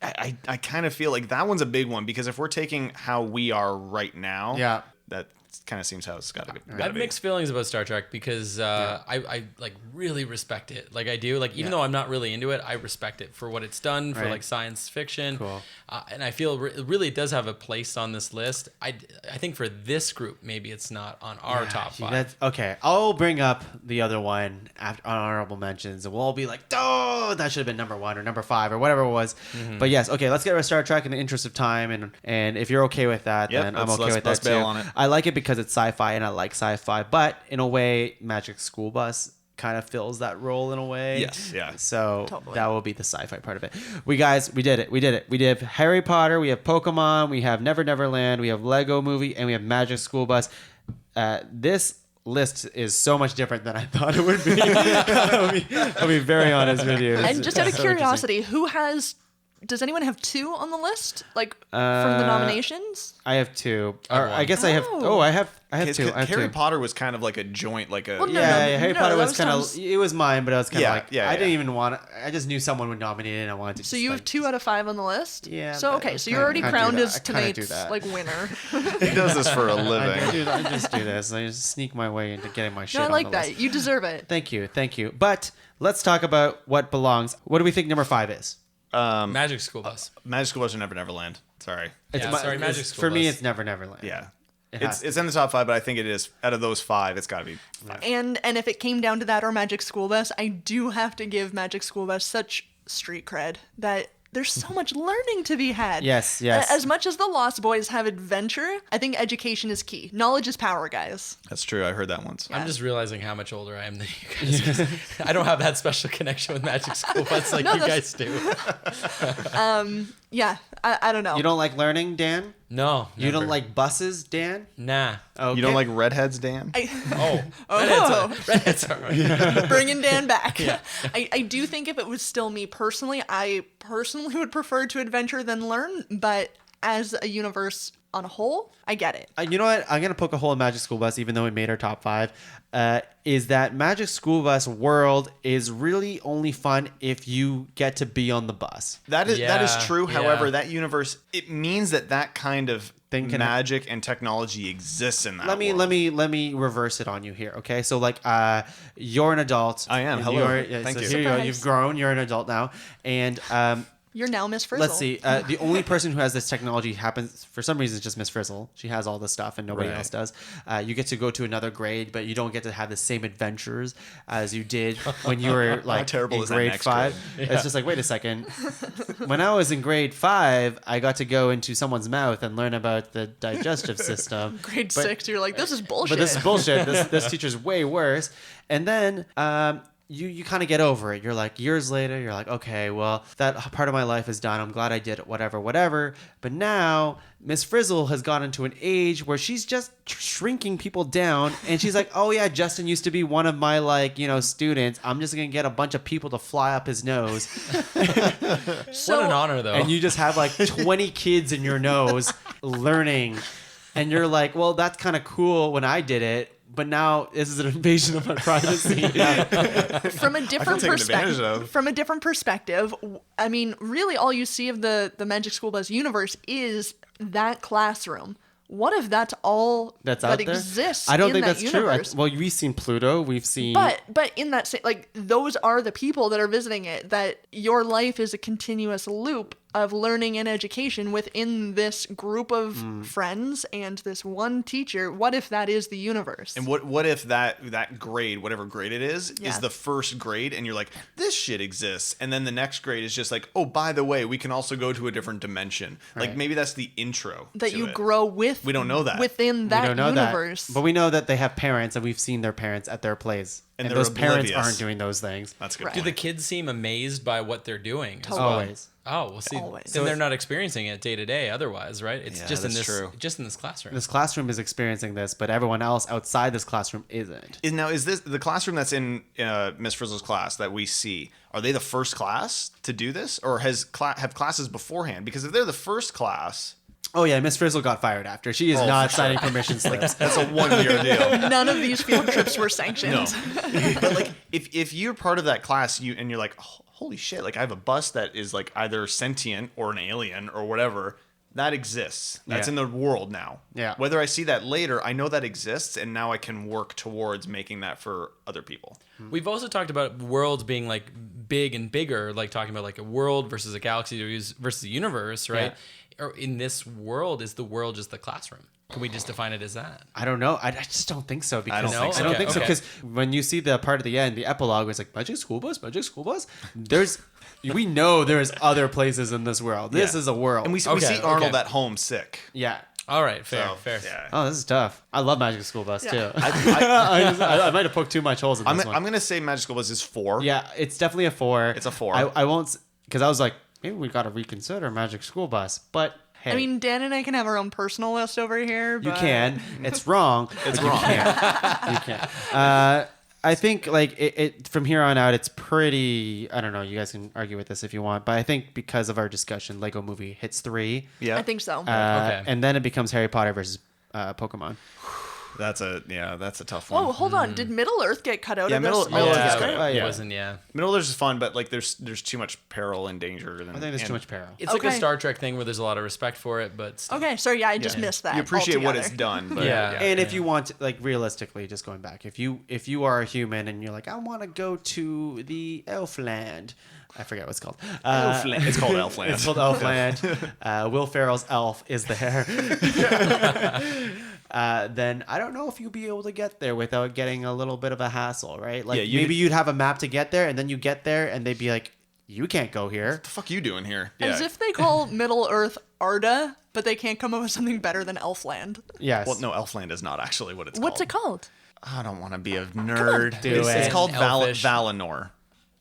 I kind of feel like that one's a big one because if we're taking how we are right now, Yeah. that kind of seems how it's got to I have be. mixed feelings about Star Trek because I like really respect it. Like I do. Like even though I'm not really into it, I respect it for what it's done for Right. like science fiction. Cool. And I feel really it does have a place on this list. I think for this group maybe it's not on our top See, 5. that's okay. I'll bring up the other one after on honorable mentions, and we'll all be like, "Oh, that should have been number 1 or number 5 or whatever it was." But yes, okay. Let's get rid of Star Trek in the interest of time, and if you're okay with that, Yep, then I'm let's- okay with let's that too. bail on it. I like it because it's sci-fi, and I like sci-fi. But in a way, Magic School Bus kind of fills that role in a way. Yes, yeah. So Totally. that will be the sci-fi part of it. We did it. We did Harry Potter. We have Pokemon. We have Never Never Land. We have Lego Movie, and we have Magic School Bus. This list is so much different than I thought it would be. I'll be very honest with you. And just out of It's so interesting. curiosity, does anyone have 2 on the list? Like from the nominations? I have 2. I have Or I one. guess I have. Oh. I have 'Cause two. I have Harry 2. Potter was kind of like a joint, like a Well, no, Yeah, Harry Potter that was kind of. sounds- It was mine, but I was kind of Yeah, like, yeah, I yeah. didn't even want. I just knew someone would nominate it, and I wanted to. So just, you like, have 2 out of 5 on the list? Yeah, So but okay, I so you're already kinda do crowned that. as I kinda do tonight's that. like winner. he does this for a I living. just do this. I just sneak my way into getting my shit. No, I on like the that. list. You deserve it. Thank you. But let's talk about what belongs. What do we think number 5 is? Magic School Bus. Magic School Bus or Never Never Land. Sorry. Yeah, sorry, Magic School For me, Bus. it's Never Never Land. Yeah. It has It's in the top 5, but I think it is out of those 5, it's got to be 5. And if it came down to that or Magic School Bus, I do have to give Magic School Bus such street cred that there's so much learning to be had. Yes, yes. As much as the Lost Boys have adventure, I think education is key. Knowledge is power, guys. That's true. I heard that once. Yeah. I'm just realizing how much older I am than you guys. I don't have that special connection with Magic School Bus like No, you that's- guys do. Yeah, I don't know. You don't like learning, Dan? No, You don't never. like buses, Dan? Nah. Okay. You don't like redheads, Dan? Redheads are right. Bringing Dan back. I do think if it was still me personally, I personally would prefer to adventure than learn, but as a universe on a whole, I get it. You know what? I'm going to poke a hole in Magic School Bus, even though we made our top 5. Is that Magic School Bus world is really only fun if you get to be on the bus. That is Yeah, true. yeah. However, that universe, it means that kind of Thing can- magic and technology exists in that Let world. me reverse it on you here, okay? So like, you're an adult. I am. and Hello. you're- Thank so you. Here you go. Surprise. You've grown. You're an adult now, and You're now Miss Frizzle. let's see. The only person who has this technology happens for some reason is just Miss Frizzle. She has all this stuff, and nobody Right. else does. You get to go to another grade, but you don't get to have the same adventures as you did when you were like terrible in is that grade next 5. grade? It's just like, wait a second. When I was in grade 5, I got to go into someone's mouth and learn about the digestive system. Grade But- 6, you're like, this is bullshit. But this is bullshit. This teacher's way worse. And then you kind of get over it. You're like, years later, you're like, okay, well, that part of my life is done. I'm glad I did it, whatever. But now Miss Frizzle has gotten to an age where she's just shrinking people down. And she's like, oh yeah, Justin used to be one of my students. I'm just going to get a bunch of people to fly up his nose. So, What an honor, though. And you just have like 20 kids in your nose learning. And you're like, well, that's kind of cool when I did it. But now this is an invasion of my privacy. from a different taken advantage perspective, of. from a different perspective, I mean, really, all you see of the Magic School Bus universe is that classroom. What if that's all That's that out there. exists? I don't in think that that's universe? true. Well, we've seen Pluto. We've seen. But in that same, like, those are the people that are visiting it. That your life is a continuous loop of learning and education within this group of friends and this one teacher. What if that is the universe? And what if that grade, whatever grade it is Yeah. the first grade, and you're like, this shit exists, and then the next grade is just like, oh, by the way, we can also go to a different dimension. Like Right. maybe that's the intro. that to you it. grow with. We don't know that. within we that don't know universe. that. But we know that they have parents, and we've seen their parents at their plays. And And they're those parents oblivious. aren't doing those things. That's a good. Right. Do point. the kids seem amazed by what they're doing? as Totally. well? Always. Oh, well, see, Always. then they're not experiencing it day to day. Otherwise, right? It's Yeah, just in that's this, true. just in this classroom. This classroom is experiencing this, but everyone else outside this classroom isn't. Is this the classroom that's in Miss Frizzle's class that we see? Are they the first class to do this, or have classes beforehand? Because if they're the first class, Oh yeah, Miss Frizzle got fired after. She is not signing permission slips. that's a 1-year deal. None of these field trips were sanctioned. No, but like if you're part of that class, and you're like, oh, holy shit, like I have a bus that is like either sentient or an alien or whatever. That exists. That's Yeah. in the world now. Yeah. Whether I see that later, I know that exists, and now I can work towards making that for other people. We've also talked about worlds being like big and bigger, like talking about like a world versus a galaxy versus a universe, right? Or in this world, is the world just the classroom? Can we just define it as that? I don't know. I just don't think so. Because don't think so. I don't Okay, think so okay. because when you see the part at the end, the epilogue was like Magic School Bus, Magic School Bus. We know there's other places in this world. This Yeah. is a world. And we Okay, see Arnold okay. at home sick. yeah. All right, fair, So, fair. Yeah. Oh, this is tough. I love Magic School Bus Yeah. too. I, I might have poked too much holes in this one. I'm gonna say Magic School Bus is 4. Yeah, it's definitely a 4. It's a 4. I won't because I was like, maybe we got to reconsider Magic School Bus, but hey, I mean, Dan and I can have our own personal list over here. you But can. It's wrong. It's but you wrong. can't. You can't. I think like it from here on out, it's pretty. I don't know. You guys can argue with this if you want, but I think because of our discussion, Lego Movie hits 3. Yeah. I think so. Okay. And then it becomes Harry Potter versus Pokemon. That's a tough one. Oh, hold on. Did Middle Earth get cut out Yeah, of Middle- this? Middle Earth yeah, is good. it Yeah. wasn't. Yeah, Middle Earth is fun, but like there's too much peril and danger. I think there's too much peril. it's like a Okay. Star Trek thing where there's a lot of respect for it, but still. Okay, sorry, yeah, I just missed that. You appreciate what altogether. it's done, but Yeah. And if you want, like realistically, just going back, if you are a human and you're like, I want to go to the Elfland, I forget what it's called. Elfland. It's called Elfland. It's called Elfland. Will Ferrell's elf is there. Then I don't know if you'll be able to get there without getting a little bit of a hassle, right? Like Yeah, maybe you'd have a map to get there, and then you get there, and they'd be like, you can't go here. What the fuck you doing here? As if they call Middle Earth Arda, but they can't come up with something better than Elfland. Yes. Well, no, Elfland is not actually what it's called. What's it called? I don't want to be a nerd. do it. It's called Elfish. Valinor.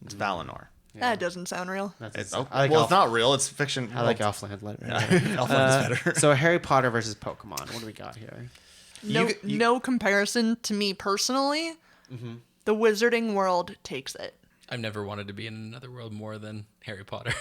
It's Valinor. That doesn't sound real. It's, I like well, Elf- it's not real. It's fiction. I like Elfland. Elfland is better. So Harry Potter versus Pokemon. What do we got here? No comparison to me personally. The Wizarding World takes it. I've never wanted to be in another world more than Harry Potter.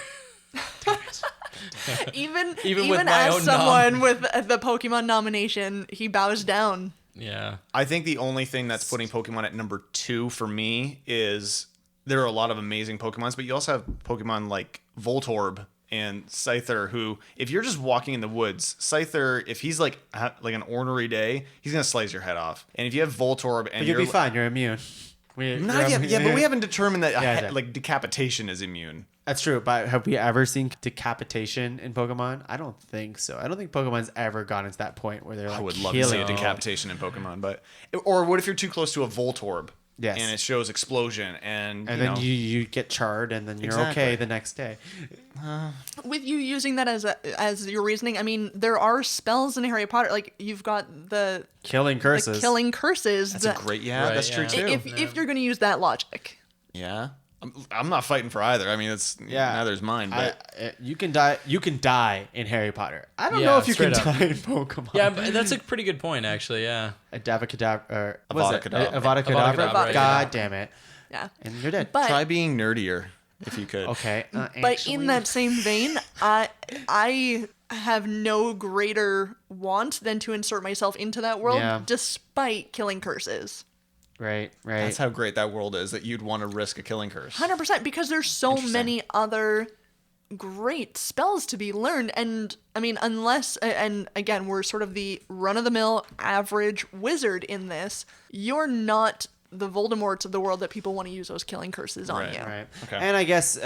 Even with my as own someone with the Pokemon nomination, he bows down. Yeah. I think the only thing that's putting Pokemon at number 2 for me is there are a lot of amazing Pokemons, but you also have Pokemon like Voltorb and Scyther, who, if you're just walking in the woods, Scyther, if he's like an ornery day, he's gonna slice your head off. And if you have Voltorb and But you'll be fine. You're immune. Not yet, yeah, but we haven't determined that Yeah. like decapitation is immune. That's true, but have we ever seen decapitation in Pokemon? I don't think so. I don't think Pokemon's ever gotten to that point where they're like I would love to see a killing. decapitation in Pokemon, but or what if you're too close to a Voltorb? Yes. And it shows explosion, and And you then know, you get charred, and then you're Exactly. okay the next day. With you using that as your reasoning, I mean, there are spells in Harry Potter. Like you've got the Killing curses. killing curses. that's a great Right, that's true yeah. too. If you're going to use that logic. Yeah, I'm not fighting for either. I mean, it's neither's mine. But You can die. You can die in Harry Potter. I don't Yeah, know if you can straight up. die in Pokemon. Yeah, but that's a pretty good point, actually. Yeah. Avada Kedavra. Avada Kedavra. Avada Avada Kedavra. Kedavra, God yeah. damn it! Yeah. And you're dead. But try being nerdier if you could. Okay. But in that same vein, I have no greater want than to insert myself into that world, Yeah. despite killing curses. Right. That's how great that world is that you'd want to risk a killing curse. 100%, because there's so Interesting. many other great spells to be learned. And I mean, unless, and again, we're sort of the run-of-the-mill average wizard in this, you're not the Voldemorts of the world that people want to use those killing curses on Right, you. Right. Okay. And I guess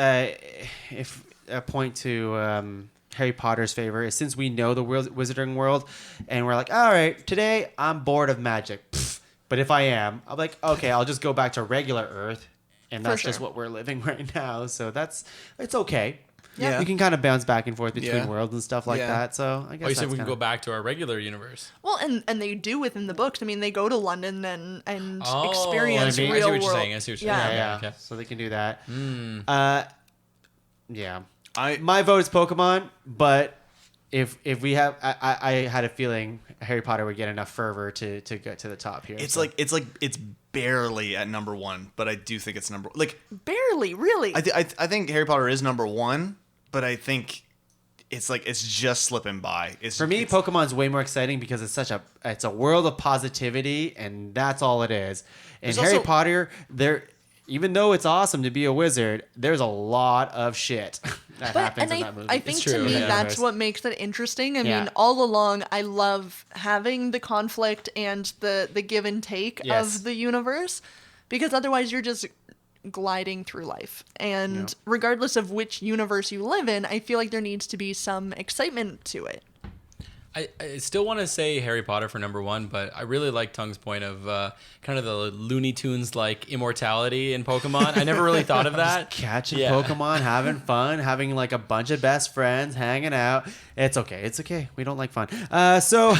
if a point to Harry Potter's favor is since we know the wizarding world, and we're like, all right, today I'm bored of magic. Pfft. But if I am, I'm like, okay, I'll just go back to regular Earth, and that's just sure. what we're living right now. So it's okay. Yeah. You can kind of bounce back and forth between Yeah. worlds and stuff like Yeah. that. So I guess Oh, you said that's we can kinda- go back to our regular universe. Well, and they do within the books. I mean, they go to London and Oh, experience I mean, I see real what you're world. saying. I see what you're Yeah. saying. Yeah, Okay. so they can do that. Yeah. I My vote is Pokemon, but if we have, I had a feeling Harry Potter would get enough fervor to get to the top here. it's so. like it's barely at number 1, but I do think it's number like Barely, really. I think Harry Potter is number 1, but I think it's like it's just slipping by. It's For me, it's, Pokemon's way more exciting because it's a world of positivity, and that's all it is. And There's Harry also- Potter, even though it's awesome to be a wizard, there's a lot of shit that happens in that movie. I think It's to true, me yeah. that's what makes it interesting. I Yeah. mean, all along I love having the conflict and the give and take Yes. of the universe, because otherwise you're just gliding through life. And regardless of which universe you live in, I feel like there needs to be some excitement to it. I still want to say Harry Potter for number 1, but I really like Tung's point of kind of the Looney Tunes like immortality in Pokemon. I never really thought of that. Catching Yeah. Pokemon, having fun, having like a bunch of best friends, hanging out. It's okay. It's okay. We don't like fun. So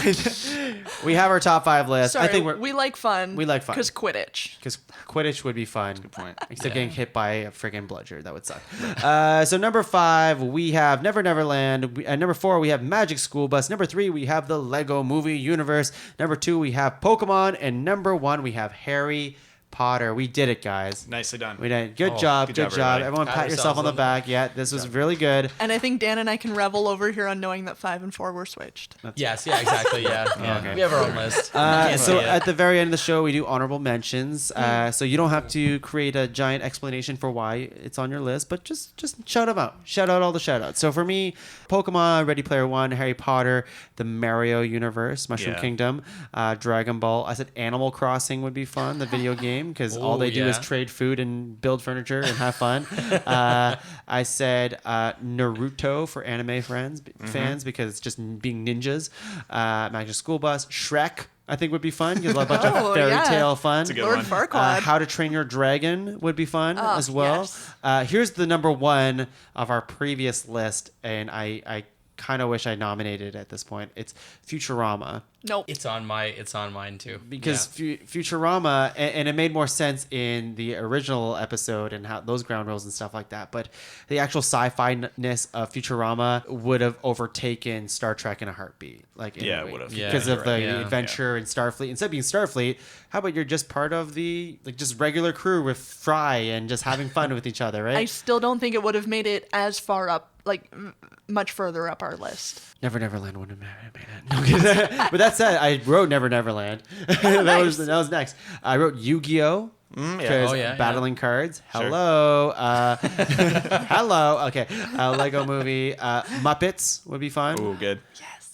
we have our top 5 list. Sorry, I think we like fun. We like fun. Because Quidditch. because Quidditch would be fun. Good point. Except getting hit by a friggin' bludger. That would suck. So number 5, we have Never Never Land. Number 4, we have Magic School Bus. Number 3, we have the Lego Movie Universe. Number 2, we have Pokemon. And number 1, we have Harry Potter. We did it, guys. nicely done. We did it. Good job. good Good job, job. everybody. Everyone Pat pat yourself yourselves on the on the back. Yeah, this was really good. And I think Dan and I can revel over here on knowing that 5 and 4 were switched. Yes, yeah, exactly. Yeah. Yeah. Okay. We have our own list. Can't So see it. at the very end of the show, we do honorable mentions. So you don't have to create a giant explanation for why it's on your list, but just shout them out. Shout out all the shout outs. So for me, Pokemon, Ready Player One, Harry Potter, the Mario universe, Mushroom Yeah. Kingdom, Dragon Ball. I said Animal Crossing would be fun, the video game. game because all Ooh, they do is yeah. trade food and build furniture and have fun. I said Naruto for anime fans because it's just being ninjas. Magic School Bus, Shrek. I think would be fun. Gives a bunch of fairy tale fun. good Lord one. Farquaad. How to Train Your Dragon would be fun as well. yes. Here's the number one of our previous list, and I kind of wish I nominated it at this point. It's Futurama. Nope. It's on mine too. Because Futurama, and it made more sense in the original episode and how those ground rules and stuff like that. But the actual sci-fi-ness of Futurama would have overtaken Star Trek in a heartbeat. Like, in Yeah, a it way. would have. Yeah, Because you're of right. the Yeah. adventure and Starfleet. Instead of being Starfleet, how about you're just part of the just regular crew with Fry and just having fun with each other, right? I still don't think it would have made it as far up, much further up our list. Never Neverland wouldn't have made it. No, kidding. But that said, I wrote Never Neverland. that was next. I wrote Yu-Gi-Oh! Because battling cards. Sure. Hello. Hello. Okay. Lego movie. Muppets would be fun. Ooh, good.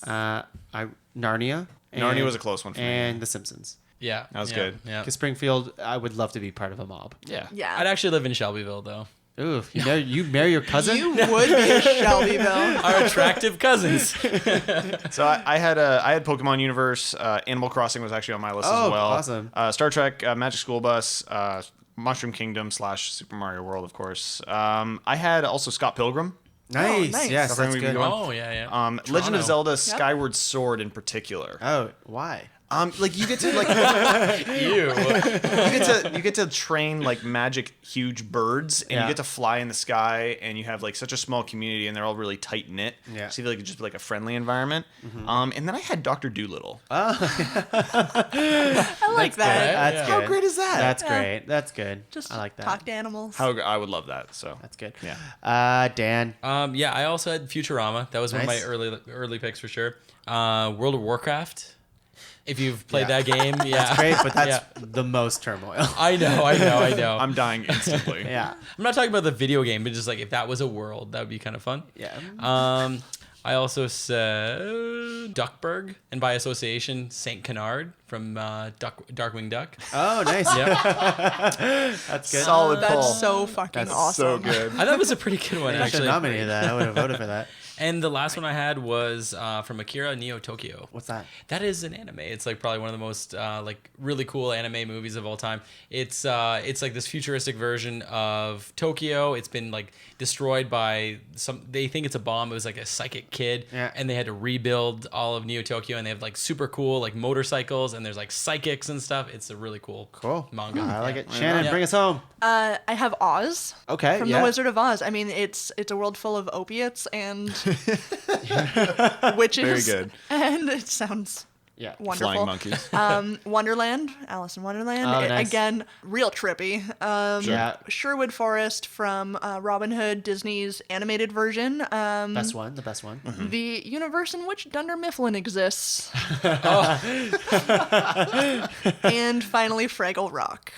Narnia. Narnia was a close one for me. And The Simpsons. Yeah, That was yeah, good. Yeah. Because Springfield, I would love to be part of a mob. Yeah. Yeah. I'd actually live in Shelbyville though. Ooh, you marry your cousin? You would be a Shelbyville. Our attractive cousins. So I had Pokemon Universe. Animal Crossing was actually on my list as well. Awesome. Star Trek, Magic School Bus, Mushroom Kingdom / Super Mario World, of course. I had also Scott Pilgrim. Nice. nice. Yes, Something that's we'd be good. going- Oh yeah. Legend of Toronto. Zelda: Skyward Sword in particular. Oh, why? Like you get to like You. you get to train like magic huge birds, and Yeah. you get to fly in the sky, and you have like such a small community, and they're all really tight knit. Yeah. So you feel like it's just like a friendly environment. And then I had Dr. Doolittle. I like that. That's Yeah. good. How great is that? That's great. That's good. Just I like that. talk to animals. I would love that. So That's good. Yeah. Dan. Yeah, I also had Futurama. That was one of my Nice. early picks for sure. World of Warcraft. If you've played that game, yeah. That's great, but that's Yeah. the most turmoil. I know. I'm dying instantly. Yeah. I'm not talking about the video game, but just like if that was a world, that would be kind of fun. Yeah. I also said Duckburg, and by association, Saint Canard from Darkwing Duck. Oh, nice. Yep. That's good. Solid pull. That's so fucking That's awesome. So good. I thought it was a pretty good one, I should actually. nominate that. I would have voted for that. And the last one I had was from Akira Neo Tokyo. What's that? That is an anime. It's like probably one of the most like really cool anime movies of all time. It's like this futuristic version of Tokyo. It's been like destroyed by some. They think it's a bomb. It was like a psychic kid, Yeah. and they had to rebuild all of Neo Tokyo. And they have like super cool like motorcycles, and there's like psychics and stuff. It's a really cool manga. I like Yeah. it. Shannon, Yeah. bring us home. I have Oz. Okay, From yeah. The Wizard of Oz. I mean, it's a world full of opiates and witches. Very good. And it sounds Yeah. wonderful. Flying monkeys. Wonderland, Alice in Wonderland. Oh, nice. Again, real trippy. Yeah. Sherwood Forest from Robin Hood, Disney's animated version. Best one. The best one. The universe in which Dunder Mifflin exists. And finally, Fraggle Rock.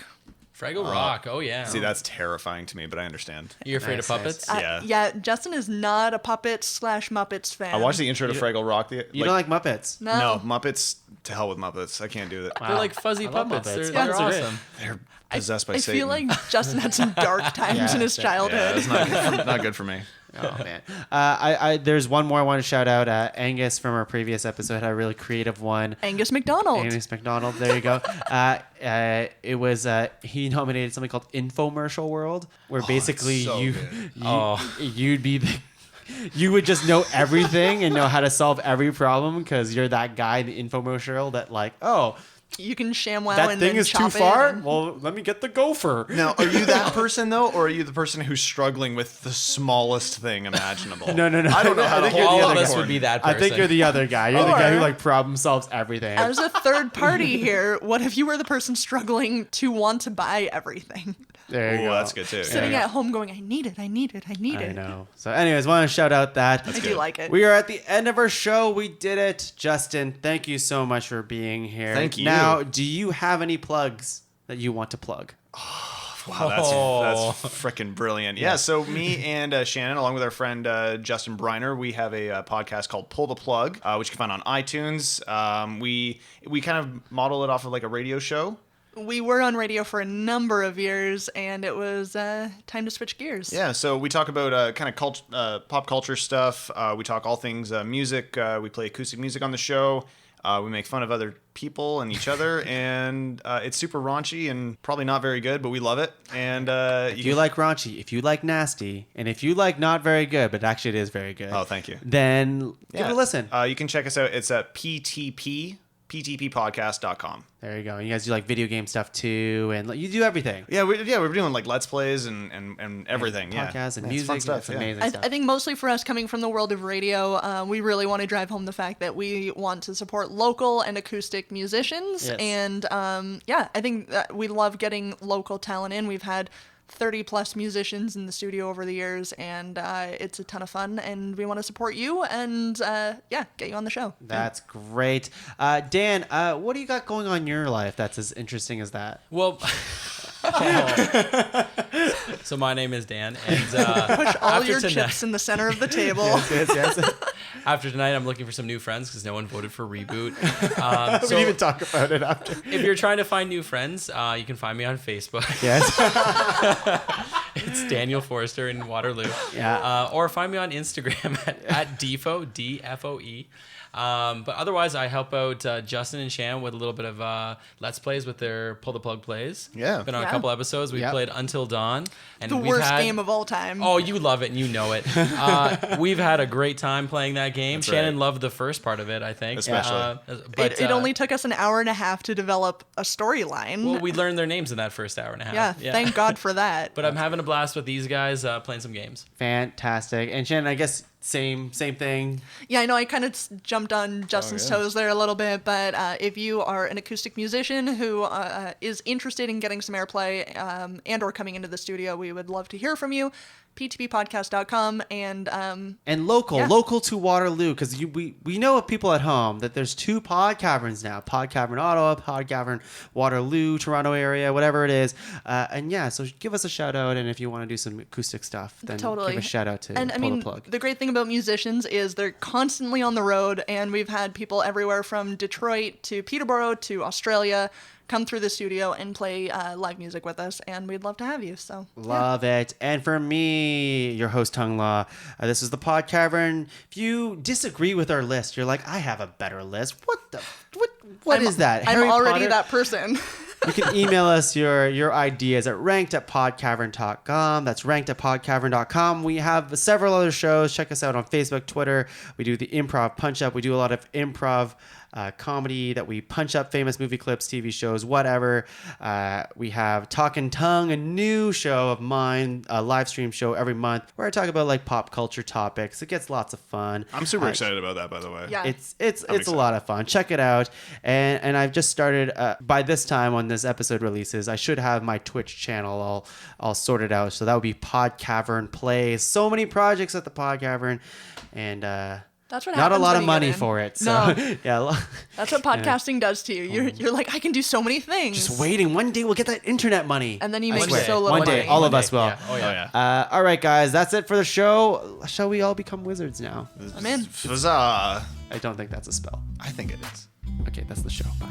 Fraggle Rock. Oh yeah. See, that's terrifying to me, but I understand. You're afraid Nice, of puppets? nice. Yeah. Yeah, Justin is not a Muppets fan. I watched the intro to Fraggle Rock. You don't like Muppets? No. No, Muppets. To hell with Muppets. I can't do that. They're like fuzzy I love puppets. Muppets. They're Puppets are great. awesome. They're possessed by I Satan. feel like Justin had some dark times in his Yeah, yeah, childhood. it's not good for me. Oh man. There's one more I want to shout out. Angus from our previous episode had a really creative one. Angus McDonald. Angus McDonald. There you go. It was he nominated something called Infomercial World, where basically so you'd be you would just know everything and know how to solve every problem because you're that guy in the infomercial that like, oh, You can ShamWow that and thing then is too chop it far. and- Well, let me get the gopher. Now, are you that person though, or are you the person who's struggling with the smallest thing imaginable? No. I don't know how I to think you're hold the All other of us guy. would be that I person. think you're the other guy. You're the guy who Or- like problem solves everything. As a third party here, what if you were the person struggling to want to buy everything? There you Oh, go. that's good too. Sitting Yeah. at home going, I need it. I it. know. So, anyways, want to shout out that. I do good. like it. We are at the end of our show. We did it. Justin, thank you so much for being here. Thank you. Now, do you have any plugs that you want to plug? Wow, that's freaking brilliant. Yeah, so me and Shannon, along with our friend Justin Briner, we have a podcast called Pull the Plug, which you can find on iTunes. We kind of model it off of like a radio show. We were on radio for a number of years, and it was time to switch gears. Yeah, so we talk about kind of pop culture stuff. We talk all things music. We play acoustic music on the show. We make fun of other people and each other, and it's super raunchy and probably not very good, but we love it. And If you like raunchy, if you like nasty, and if you like not very good, but actually it is very good. Oh, thank you. Then give it a listen. You can check us out. It's at ptppodcast.com. There you go. And you guys do like video game stuff too, and you do everything. Yeah, we're doing like Let's Plays and everything. Podcasts and It's music. fun stuff. It's amazing I stuff. think mostly for us coming from the world of radio, we really want to drive home the fact that we want to support local and acoustic musicians. Yes. And I think that we love getting local talent in. We've had 30 plus musicians in the studio over the years, and it's a ton of fun, and we want to support you and get you on the show. That's great. Dan, what do you got going on in your life that's as interesting as that? Well, so my name is Dan, and Push all after your tonight- chips in the center of the table. Yes. after tonight, I'm looking for some new friends because no one voted for reboot. We So didn't even talk about it after. if you're trying to find new friends, you can find me on Facebook. Yes. It's Daniel Forrester in Waterloo. Yeah. Or find me on Instagram at Defo, DFOE. But otherwise, I help out Justin and Shan with a little bit of Let's Plays with their Pull the Plug plays. Yeah. Been on a Yeah. couple episodes. We Yep. played Until Dawn. And The we've worst had, game of all time. Oh, you love it and you know it. We've had a great time playing that game. That's Shannon right. loved the first part of it, I think. Especially. But it only took us an hour and a half to develop a storyline. well, we learned their names in that first hour and a half. yeah, thank God for that. But I'm having a blast with these guys playing some games. Fantastic. And Shannon, I guess same thing. Yeah, I know I kind of jumped on Justin's toes there a little bit, but if you are an acoustic musician who is interested in getting some airplay and or coming into the studio, we would love to hear from you. ptppodcast.com and Local to Waterloo, because we know of people at home that there's 2 pod caverns now. Pod Cavern Ottawa, Pod Cavern Waterloo, Toronto area, whatever it is. So give us a shout out, and if you want to do some acoustic stuff, then totally give a shout out to and I Pull mean the Plug. the great thing about musicians is they're constantly on the road, and we've had people everywhere from Detroit to Peterborough to Australia come through the studio and play live music with us, and we'd love to have you. So Love it. And for me, your host, Tung La, this is the Pod Cavern. If you disagree with our list, you're like, I have a better list. What is that? I'm Harry already Potter? that person. You can email us your ideas at ranked@podcavern.com. That's ranked@podcavern.com. We have several other shows. Check us out on Facebook, Twitter. We do the Improv Punch Up. We do a lot of improv comedy that we punch up famous movie clips, TV shows, whatever. We have Talkin' Tongue, a new show of mine, a live stream show every month where I talk about like pop culture topics. It gets lots of fun. I'm super excited about that, by the way. Yeah. It's excited. a lot of fun. Check it out. And I've just started by this time when this episode releases, I should have my Twitch channel all sorted out. So that would be Pod Cavern Plays. So many projects at the Pod Cavern, and That's what not a happens lot when of you money get in. for it. So No. yeah, That's what podcasting does to you. You're like, I can do so many things. just waiting. One day we'll get that internet money. And then you I make swear. so little One day, money. all of One us day. will. Yeah. Oh, yeah. Oh, yeah. All right, guys, that's it for the show. Shall we all become wizards now? I'm in. Huzzah. I don't think that's a spell. I think it is. Okay, that's the show. Bye.